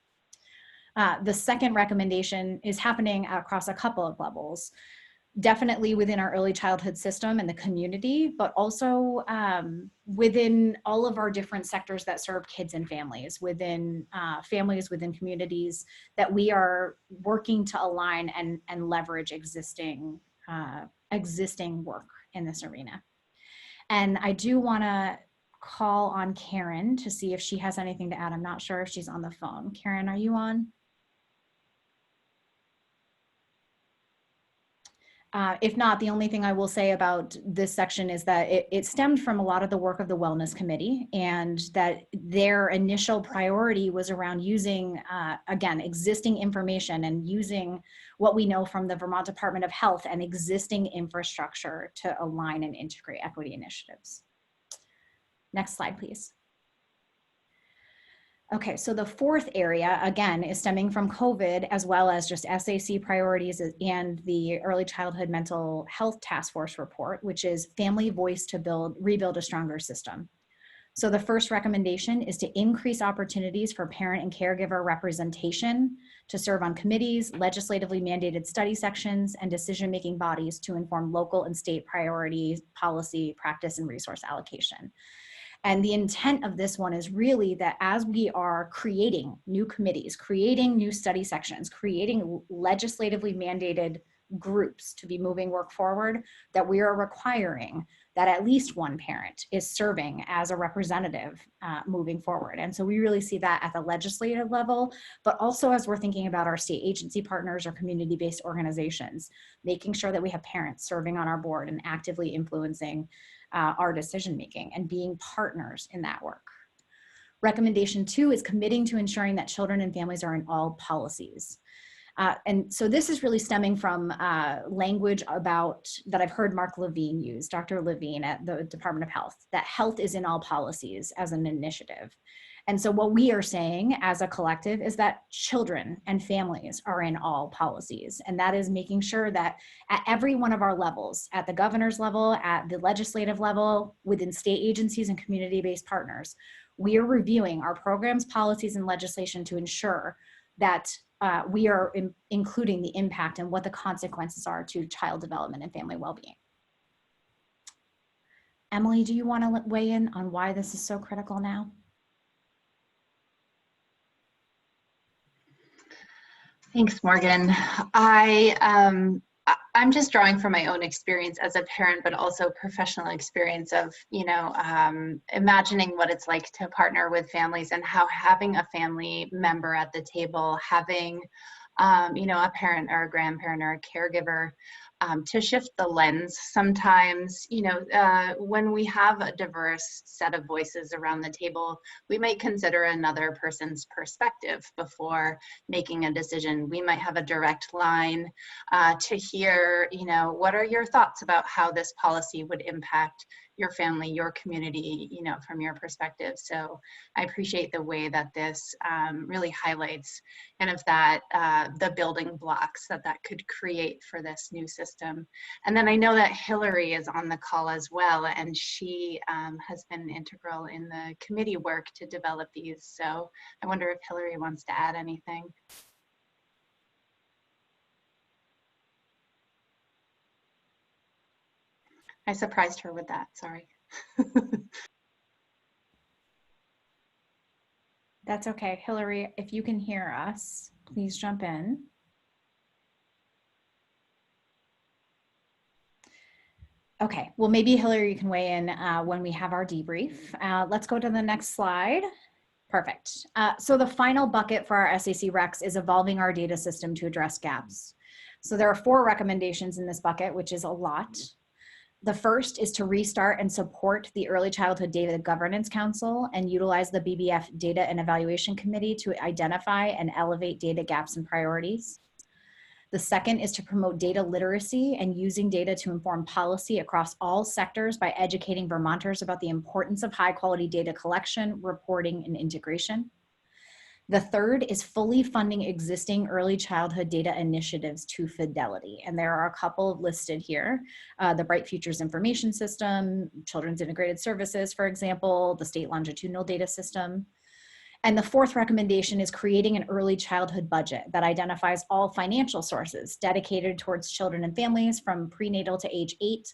The second recommendation is happening across a couple of levels. Definitely within our early childhood system and the community, but also within all of our different sectors that serve kids and families, within communities, that we are working to align and leverage existing work in this arena. And I do want to call on Karen to see if she has anything to add. I'm not sure if she's on the phone. Karen, are you on? If not, the only thing I will say about this section is that it stemmed from a lot of the work of the Wellness Committee, and that their initial priority was around using, again, existing information and using what we know from the Vermont Department of Health and existing infrastructure to align and integrate equity initiatives. Next slide, please. Okay, so the fourth area, again, is stemming from COVID, as well as just SAC priorities and the Early Childhood Mental Health Task Force report, which is family voice to rebuild a stronger system. So the first recommendation is to increase opportunities for parent and caregiver representation to serve on committees, legislatively mandated study sections, and decision-making bodies to inform local and state priorities, policy, practice, and resource allocation. And the intent of this one is really that as we are creating new committees, creating new study sections, creating legislatively mandated groups to be moving work forward, that we are requiring that at least one parent is serving as a representative moving forward. And so we really see that at the legislative level, but also as we're thinking about our state agency partners or community-based organizations, making sure that we have parents serving on our board and actively influencing our decision-making and being partners in that work. Recommendation 2 is committing to ensuring that children and families are in all policies. And so this is really stemming from language that I've heard Mark Levine use, Dr. Levine at the Department of Health, that health is in all policies as an initiative. And so what we are saying as a collective is that children and families are in all policies. And that is making sure that at every one of our levels, at the governor's level, at the legislative level, within state agencies and community-based partners, we are reviewing our programs, policies, and legislation to ensure that we are including the impact and what the consequences are to child development and family well-being. Emily, do you want to weigh in on why this is so critical now? Thanks, Morgan. I'm just drawing from my own experience as a parent, but also professional experience of, imagining what it's like to partner with families and how having a family member at the table, having, a parent or a grandparent or a caregiver, to shift the lens. Sometimes, when we have a diverse set of voices around the table, we might consider another person's perspective before making a decision. We might have a direct line to hear, what are your thoughts about how this policy would impact your family, your community, from your perspective. So I appreciate the way that this really highlights kind of that, the building blocks that could create for this new system. And then I know that Hillary is on the call as well, and she has been integral in the committee work to develop these. So I wonder if Hillary wants to add anything. I surprised her with that, sorry. That's okay. Hillary, if you can hear us, please jump in. Okay, well, maybe Hillary, you can weigh in when we have our debrief. Let's go to the next slide. Perfect. So the final bucket for our SAC Recs is evolving our data system to address gaps. So there are 4 recommendations in this bucket, which is a lot. The first is to restart and support the Early Childhood Data Governance Council and utilize the BBF Data and Evaluation Committee to identify and elevate data gaps and priorities. The second is to promote data literacy and using data to inform policy across all sectors by educating Vermonters about the importance of high-quality data collection, reporting, and integration. The third is fully funding existing early childhood data initiatives to fidelity. And there are a couple listed here. The Bright Futures Information System, Children's Integrated Services, for example, the State Longitudinal Data System. And the fourth recommendation is creating an early childhood budget that identifies all financial sources dedicated towards children and families from prenatal to age 8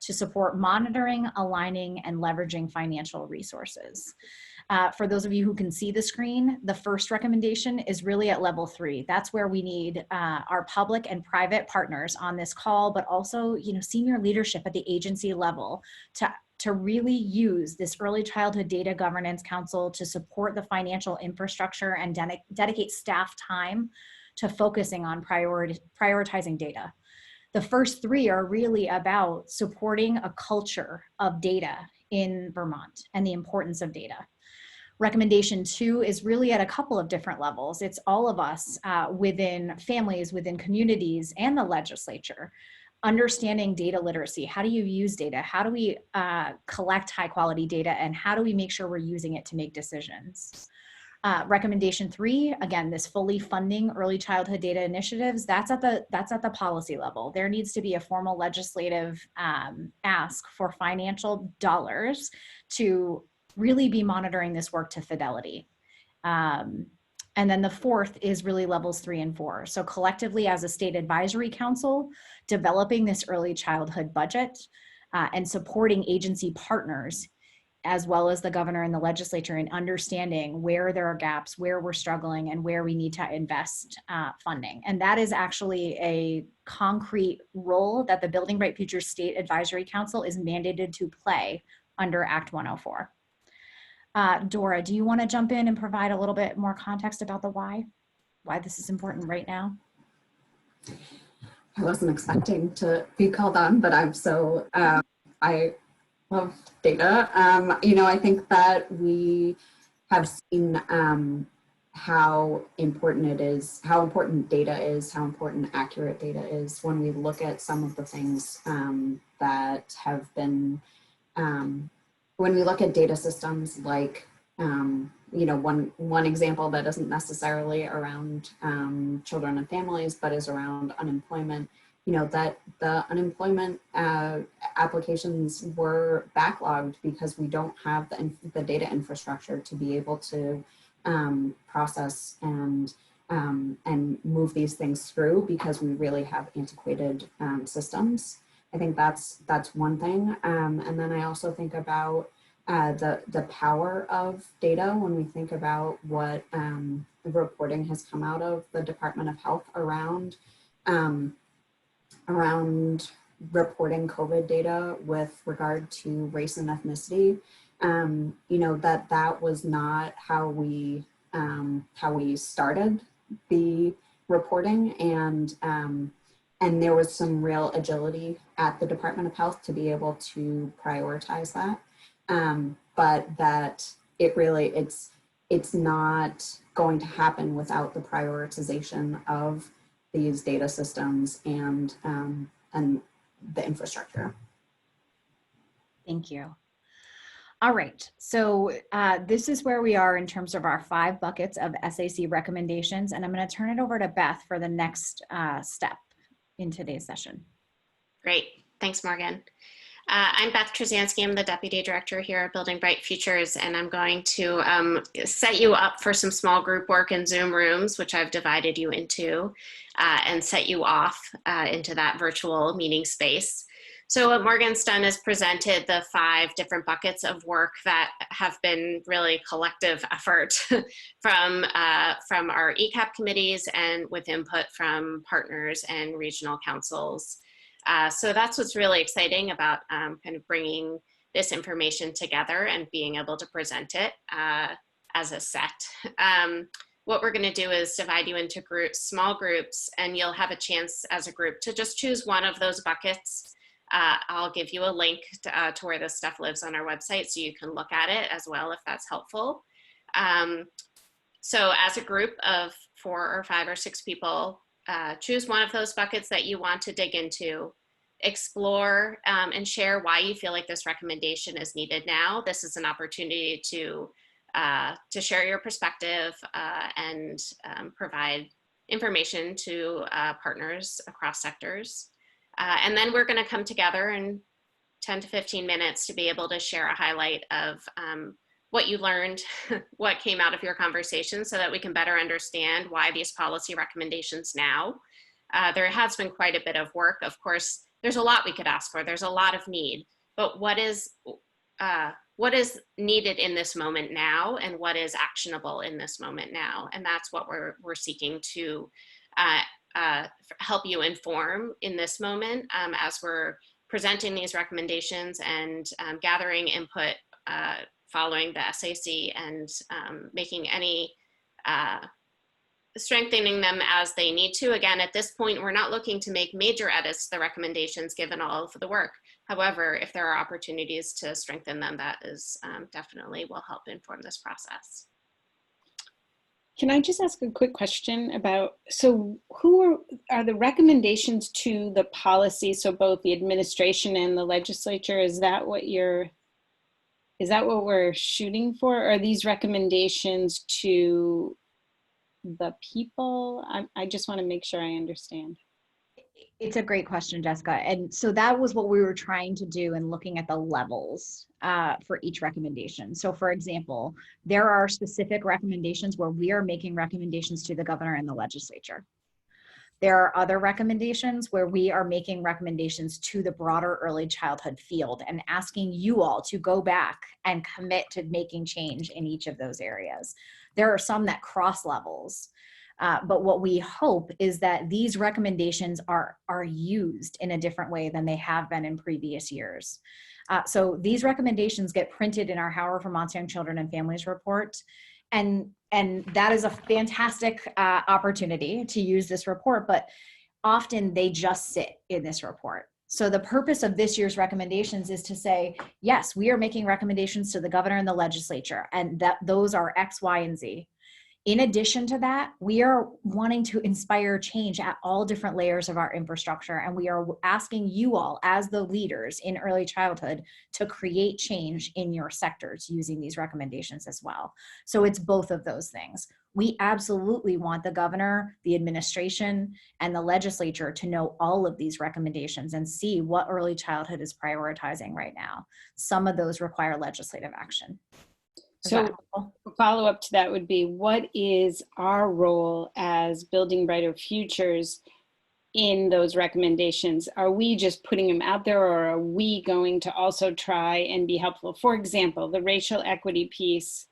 to support monitoring, aligning, and leveraging financial resources. For those of you who can see the screen, the first recommendation is really at level 3. That's where we need our public and private partners on this call, but also, senior leadership at the agency level to really use this Early Childhood Data Governance Council to support the financial infrastructure and dedicate staff time to focusing on prioritizing data. The first 3 are really about supporting a culture of data in Vermont and the importance of data. Recommendation 2 is really at a couple of different levels. It's all of us within families, within communities, and the legislature understanding data literacy. How do you use data? How do we collect high quality data, and how do we make sure we're using it to make decisions? Recommendation 3, again, this fully funding early childhood data initiatives, that's at the policy level. There needs to be a formal legislative ask for financial dollars to really be monitoring this work to fidelity. And then the 4th is really levels 3 and 4. So collectively as a state advisory council, developing this early childhood budget and supporting agency partners, as well as the governor and the legislature, in understanding where there are gaps, where we're struggling, and where we need to invest funding. And that is actually a concrete role that the Building Bright Futures State Advisory Council is mandated to play under Act 104. Dora, do you want to jump in and provide a little bit more context about the why this is important right now? I wasn't expecting to be called on, but I'm so, I love data. You know, I think that we have seen how important it is, how important data is, how important accurate data is when we look at some of the things that have been, when we look at data systems like, you know, one example that isn't necessarily around children and families, but is around unemployment, you know, that the unemployment applications were backlogged because we don't have the data infrastructure to be able to process and move these things through, because we really have antiquated systems. I think that's one thing. And then I also think about the power of data when we think about what reporting has come out of the Department of Health around reporting COVID data with regard to race and ethnicity. You know, that was not how we started the reporting, and there was some real agility at the Department of Health to be able to prioritize that. But that it really, it's not going to happen without the prioritization of these data systems and the infrastructure. Thank you. All right, so this is where we are in terms of our 5 buckets of SAC recommendations, and I'm going to turn it over to Beth for the next step in today's session. Great, thanks, Morgan. I'm Beth Trzanski. I'm the Deputy Director here at Building Bright Futures, and I'm going to set you up for some small group work in Zoom rooms, which I've divided you into, and set you off into that virtual meeting space. So what Morgan's done is presented the 5 different buckets of work that have been really collective effort from our ECAP committees and with input from partners and regional councils. So that's what's really exciting about kind of bringing this information together and being able to present it as a set. What we're going to do is divide you into small groups, and you'll have a chance as a group to just choose one of those buckets. I'll give you a link to where this stuff lives on our website so you can look at it as well if that's helpful. So as a group of 4 or 5 or 6 people, choose one of those buckets that you want to dig into, explore and share why you feel like this recommendation is needed now. This is an opportunity to share your perspective and provide information to partners across sectors. And then we're going to come together in 10 to 15 minutes to be able to share a highlight of what you learned, what came out of your conversation, so that we can better understand why these policy recommendations now. There has been quite a bit of work. Of course, there's a lot we could ask for. There's a lot of need, but what is needed in this moment now, and what is actionable in this moment now? And that's what we're seeking to help you inform in this moment as we're presenting these recommendations and gathering input following the SAC and making any strengthening them as they need to. Again, at this point, we're not looking to make major edits to the recommendations given all of the work. However, if there are opportunities to strengthen them, that is definitely will help inform this process. Can I just ask a quick question about, so who are the recommendations to the policy? So both the administration and the legislature, is that what we're shooting for? Or are these recommendations to the people? I just want to make sure I understand. It's a great question, Jessica. And so that was what we were trying to do in looking at the levels for each recommendation. So for example, there are specific recommendations where we are making recommendations to the governor and the legislature. There are other recommendations where we are making recommendations to the broader early childhood field and asking you all to go back and commit to making change in each of those areas. There are some that cross levels. But what we hope is that these recommendations are used in a different way than they have been in previous years. So these recommendations get printed in our How Are Vermont's Young Children and Families report. And that is a fantastic opportunity to use this report, but often they just sit in this report. So the purpose of this year's recommendations is to say, yes, we are making recommendations to the governor and the legislature, and that those are X, Y, and Z. In addition to that, we are wanting to inspire change at all different layers of our infrastructure. And we are asking you all as the leaders in early childhood to create change in your sectors using these recommendations as well. So it's both of those things. We absolutely want the governor, the administration, and the legislature to know all of these recommendations and see what early childhood is prioritizing right now. Some of those require legislative action. So a follow-up to that would be, what is our role as Building Brighter Futures in those recommendations? Are we just putting them out there, or are we going to also try and be helpful? For example, the racial equity piece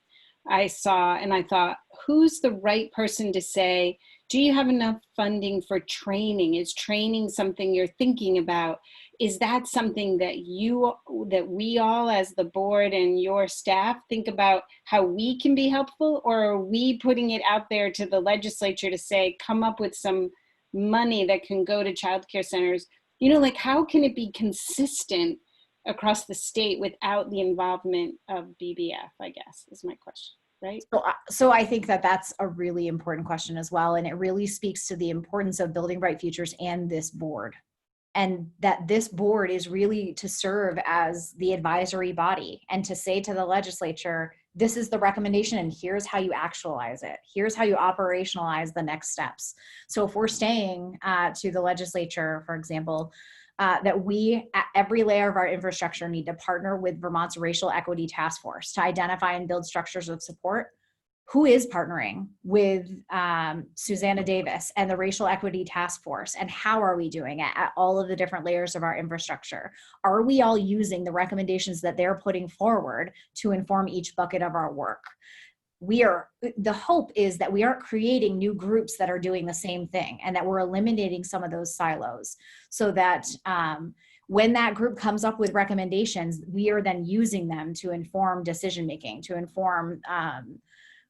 I saw, and I thought, who's the right person to say, do you have enough funding for training? Is training something you're thinking about? Is that something that we all as the board and your staff think about how we can be helpful? Or are we putting it out there to the legislature to say, come up with some money that can go to childcare centers? You know, like, how can it be consistent across the state without the involvement of BBF, I guess, is my question. Right? So I think that that's a really important question as well. And it really speaks to the importance of Building Bright Futures and this board. And that this board is really to serve as the advisory body and to say to the legislature, this is the recommendation and here's how you actualize it. Here's how you operationalize the next steps. So if we're saying to the legislature, for example, that we at every layer of our infrastructure need to partner with Vermont's Racial Equity Task Force to identify and build structures of support. Who is partnering with Susanna Davis and the Racial Equity Task Force, and how are we doing it at all of the different layers of our infrastructure? Are we all using the recommendations that they're putting forward to inform each bucket of our work? The hope is that we aren't creating new groups that are doing the same thing, and that we're eliminating some of those silos, so that when that group comes up with recommendations, we are then using them to inform decision-making, to inform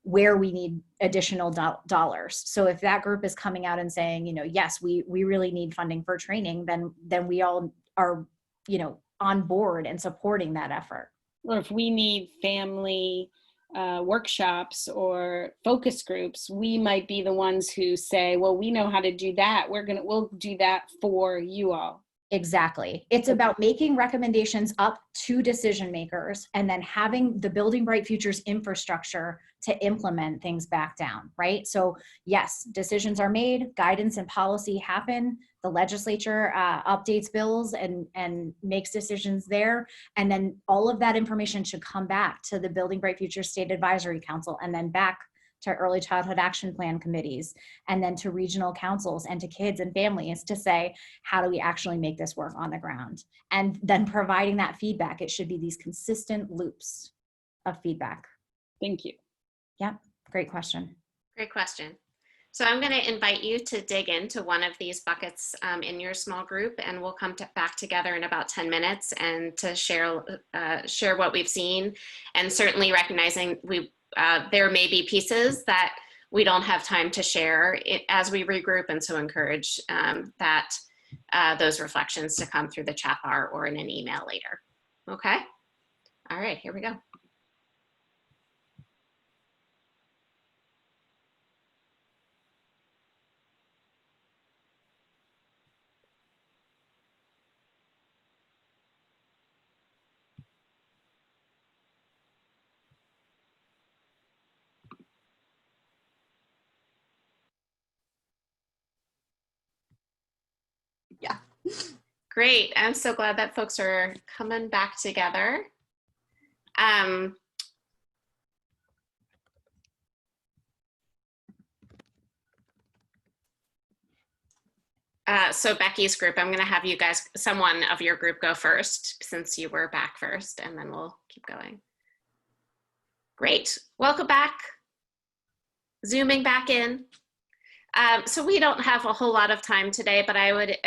where we need additional dollars. So if that group is coming out and saying, you know, yes, we really need funding for training, then we all are, you know, on board and supporting that effort. Or if we need family workshops or focus groups, we might be the ones who say, well, we know how to do that. We'll do that for you all. Exactly. It's about making recommendations up to decision makers and then having the Building Bright Futures infrastructure to implement things back down, right? So yes, decisions are made, guidance and policy happen, the legislature updates bills and makes decisions there, and then all of that information should come back to the Building Bright Futures State Advisory Council, and then back to early childhood action plan committees, and then to regional councils and to kids and families to say, how do we actually make this work on the ground? And then providing that feedback. It should be these consistent loops of feedback. Thank you. Yeah, great question. Great question. So I'm going to invite you to dig into one of these buckets in your small group, and we'll come back together in about 10 minutes and to share what we've seen, and certainly recognizing there may be pieces that we don't have time to share as we regroup, and so encourage those reflections to come through the chat bar or in an email later. Okay? All right, here we go. Great. I'm so glad that folks are coming back together. So Becky's group, I'm going to have you guys, someone of your group go first since you were back first, and then we'll keep going. Great. Welcome back. Zooming back in. So we don't have a whole lot of time today, but I would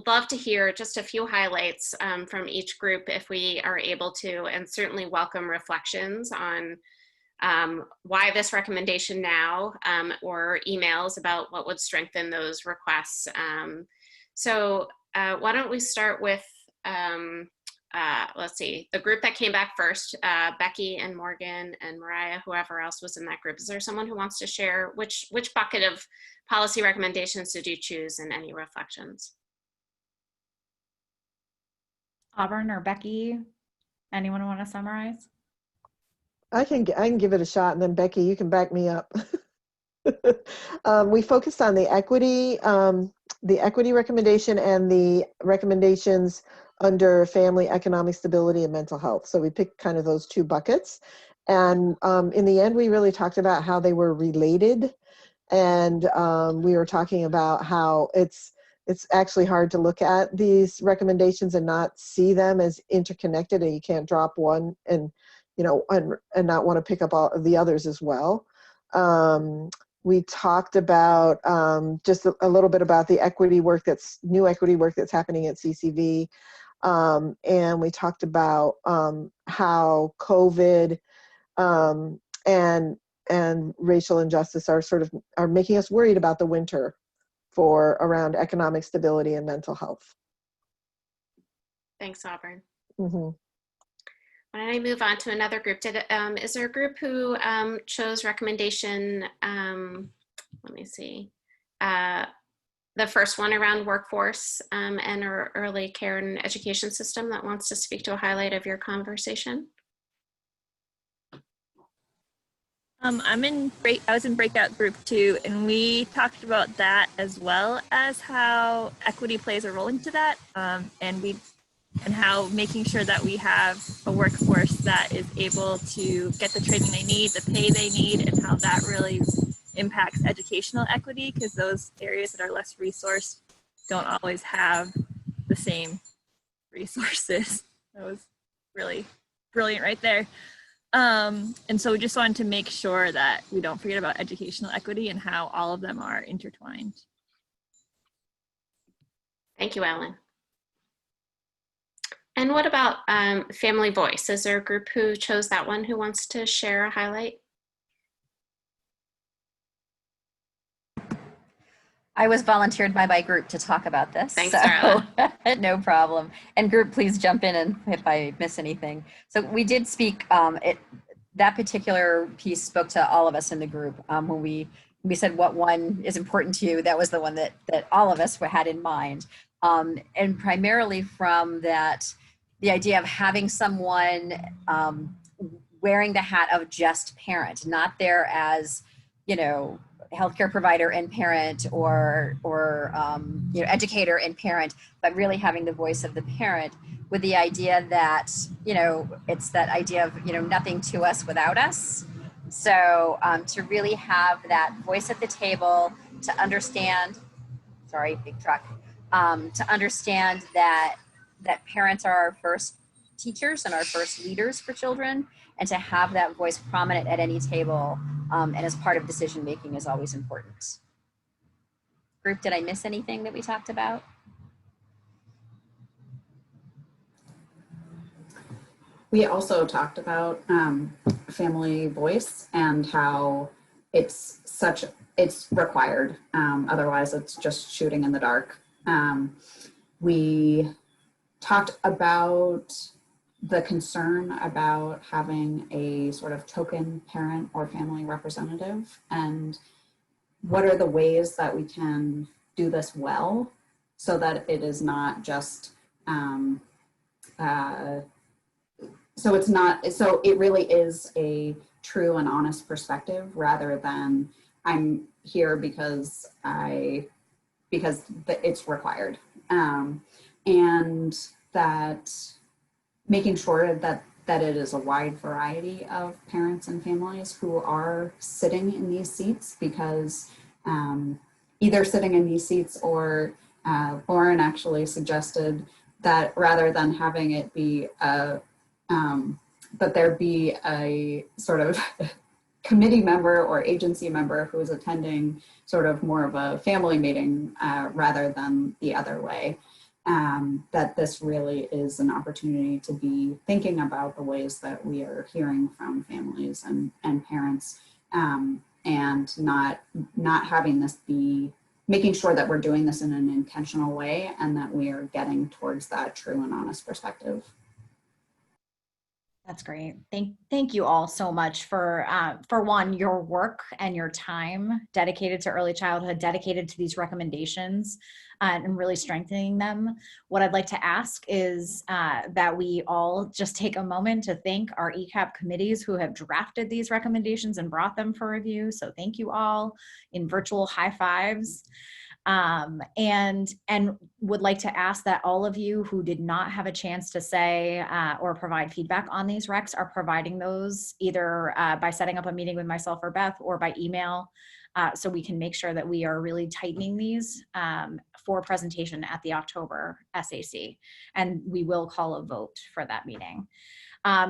love to hear just a few highlights from each group if we are able to, and certainly welcome reflections on why this recommendation now, or emails about what would strengthen those requests. So why don't we start with, let's see, the group that came back first, Becky and Morgan and Mariah, whoever else was in that group. Is there someone who wants to share which bucket of policy recommendations did you choose and any reflections? Auburn or Becky, anyone want to summarize? I can give it a shot, and then Becky, you can back me up. We focused on the equity recommendation and the recommendations under family, economic stability, and mental health. So we picked kind of those two buckets. And in the end, we really talked about how they were related. And we were talking about how it's actually hard to look at these recommendations and not see them as interconnected, and you can't drop one and and not want to pick up all of the others as well. We talked about just a little bit about the new equity work that's happening at CCV. And we talked about how COVID and racial injustice are making us worried about the winter around economic stability and mental health. Thanks, Auburn. Mm-hmm. Why don't I move on to another group? Is there a group who chose recommendation, let me see, the first one around workforce and our early care and education system that wants to speak to a highlight of your conversation? I was in breakout group 2, and we talked about that as well as how equity plays a role into that, and how making sure that we have a workforce that is able to get the training they need, the pay they need, and how that really impacts educational equity, because those areas that are less resourced don't always have the same resources. That was really brilliant right there. And so we just wanted to make sure that we don't forget about educational equity and how all of them are intertwined. Thank you, Ellen. And what about family voice? Is there a group who chose that one who wants to share a highlight? I was volunteered by my group to talk about this. Thanks, so Darla. No problem. And group, please jump in and if I miss anything. So we did speak, that particular piece spoke to all of us in the group. When we said what one is important to you, that was the one that all of us had in mind. And primarily from the idea of having someone wearing the hat of just parent, not there as, healthcare provider and parent or educator and parent, but really having the voice of the parent, with the idea that, it's that idea of, nothing to us without us. So to really have that voice at the table, to understand, sorry, big truck, to understand that parents are our first teachers and our first leaders for children, and to have that voice prominent at any table and as part of decision making is always important. Group, did I miss anything that we talked about? We also talked about family voice and how it's required. Otherwise, it's just shooting in the dark. We talked about the concern about having a sort of token parent or family representative, and what are the ways that we can do this well so that it is not just so it really is a true and honest perspective, rather than I'm here because it's required. and that making sure that it is a wide variety of parents and families who are sitting in these seats, because either sitting in these seats or Lauren actually suggested that rather than having it be that there be a sort of committee member or agency member who is attending sort of more of a family meeting rather than the other way. That this really is an opportunity to be thinking about the ways that we are hearing from families and parents, and not having this be, making sure that we're doing this in an intentional way and that we are getting towards that true and honest perspective. That's great. Thank you all so much for one, your work and your time dedicated to early childhood, dedicated to these recommendations, and really strengthening them. What I'd like to ask is that we all just take a moment to thank our ECAP committees who have drafted these recommendations and brought them for review. So thank you all in virtual high fives. And would like to ask that all of you who did not have a chance to say or provide feedback on these recs are providing those either by setting up a meeting with myself or Beth or by email, so we can make sure that we are really tightening these for presentation at the October SAC. And we will call a vote for that meeting.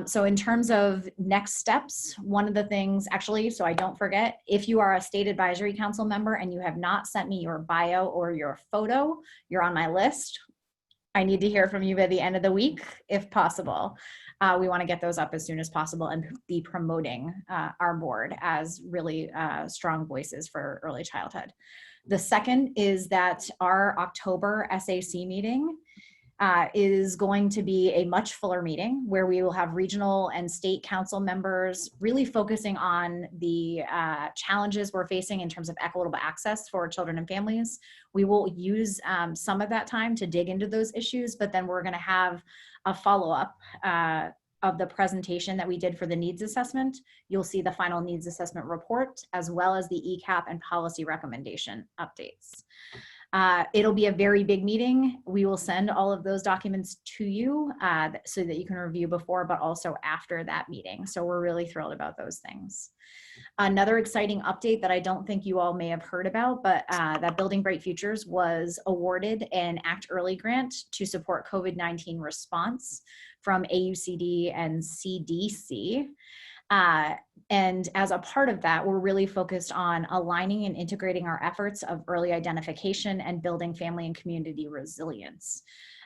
So in terms of next steps, one of the things, actually, so I don't forget, if you are a state advisory council member and you have not sent me your bio or your photo, you're on my list. I need to hear from you by the end of the week, if possible. We want to get those up as soon as possible and be promoting our board as really strong voices for early childhood. The second is that our October SAC meeting is going to be a much fuller meeting where we will have regional and state council members really focusing on the challenges we're facing in terms of equitable access for children and families. We will use some of that time to dig into those issues, but then we're going to have a follow-up of the presentation that we did for the needs assessment. You'll see the final needs assessment report as well as the ECAP and policy recommendation updates. It'll be a very big meeting. We will send all of those documents to you so that you can review before, but also after that meeting. So we're really thrilled about those things. Another exciting update that I don't think you all may have heard about, but that Building Bright Futures was awarded an Act Early grant to support COVID-19 response from AUCD and CDC. And as a part of that, we're really focused on aligning and integrating our efforts of early identification and building family and community resilience.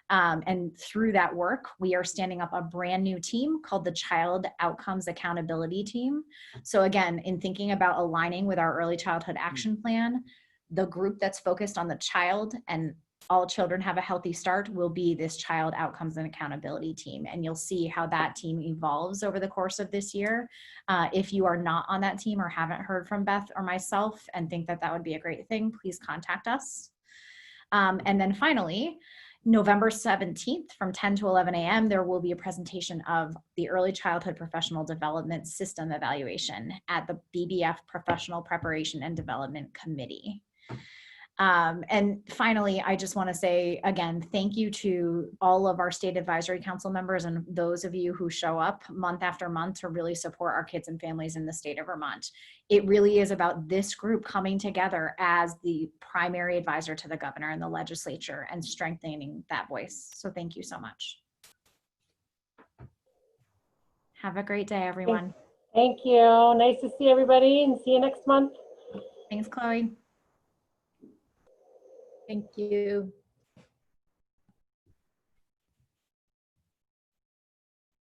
And through that work, we are standing up a brand new team called the Child Outcomes Accountability Team. So again, in thinking about aligning with our early childhood action plan, the group that's focused on the child and all children have a healthy start will be this Child Outcomes and Accountability Team. And you'll see how that team evolves over the course of this year. If you are not on that team or haven't heard from Beth or myself and think that that would be a great thing, please contact us. And then finally, November 17th from 10 to 11 a.m., there will be a presentation of the Early Childhood Professional Development System Evaluation at the BBF Professional Preparation and Development Committee. And finally, I just want to say again, thank you to all of our state advisory council members and those of you who show up month after month to really support our kids and families in the state of Vermont. It really is about this group coming together as the primary advisor to the governor and the legislature and strengthening that voice. So thank you so much. Have a great day, everyone. Thank you. Nice to see everybody and see you next month. Thanks, Chloe. Thank you.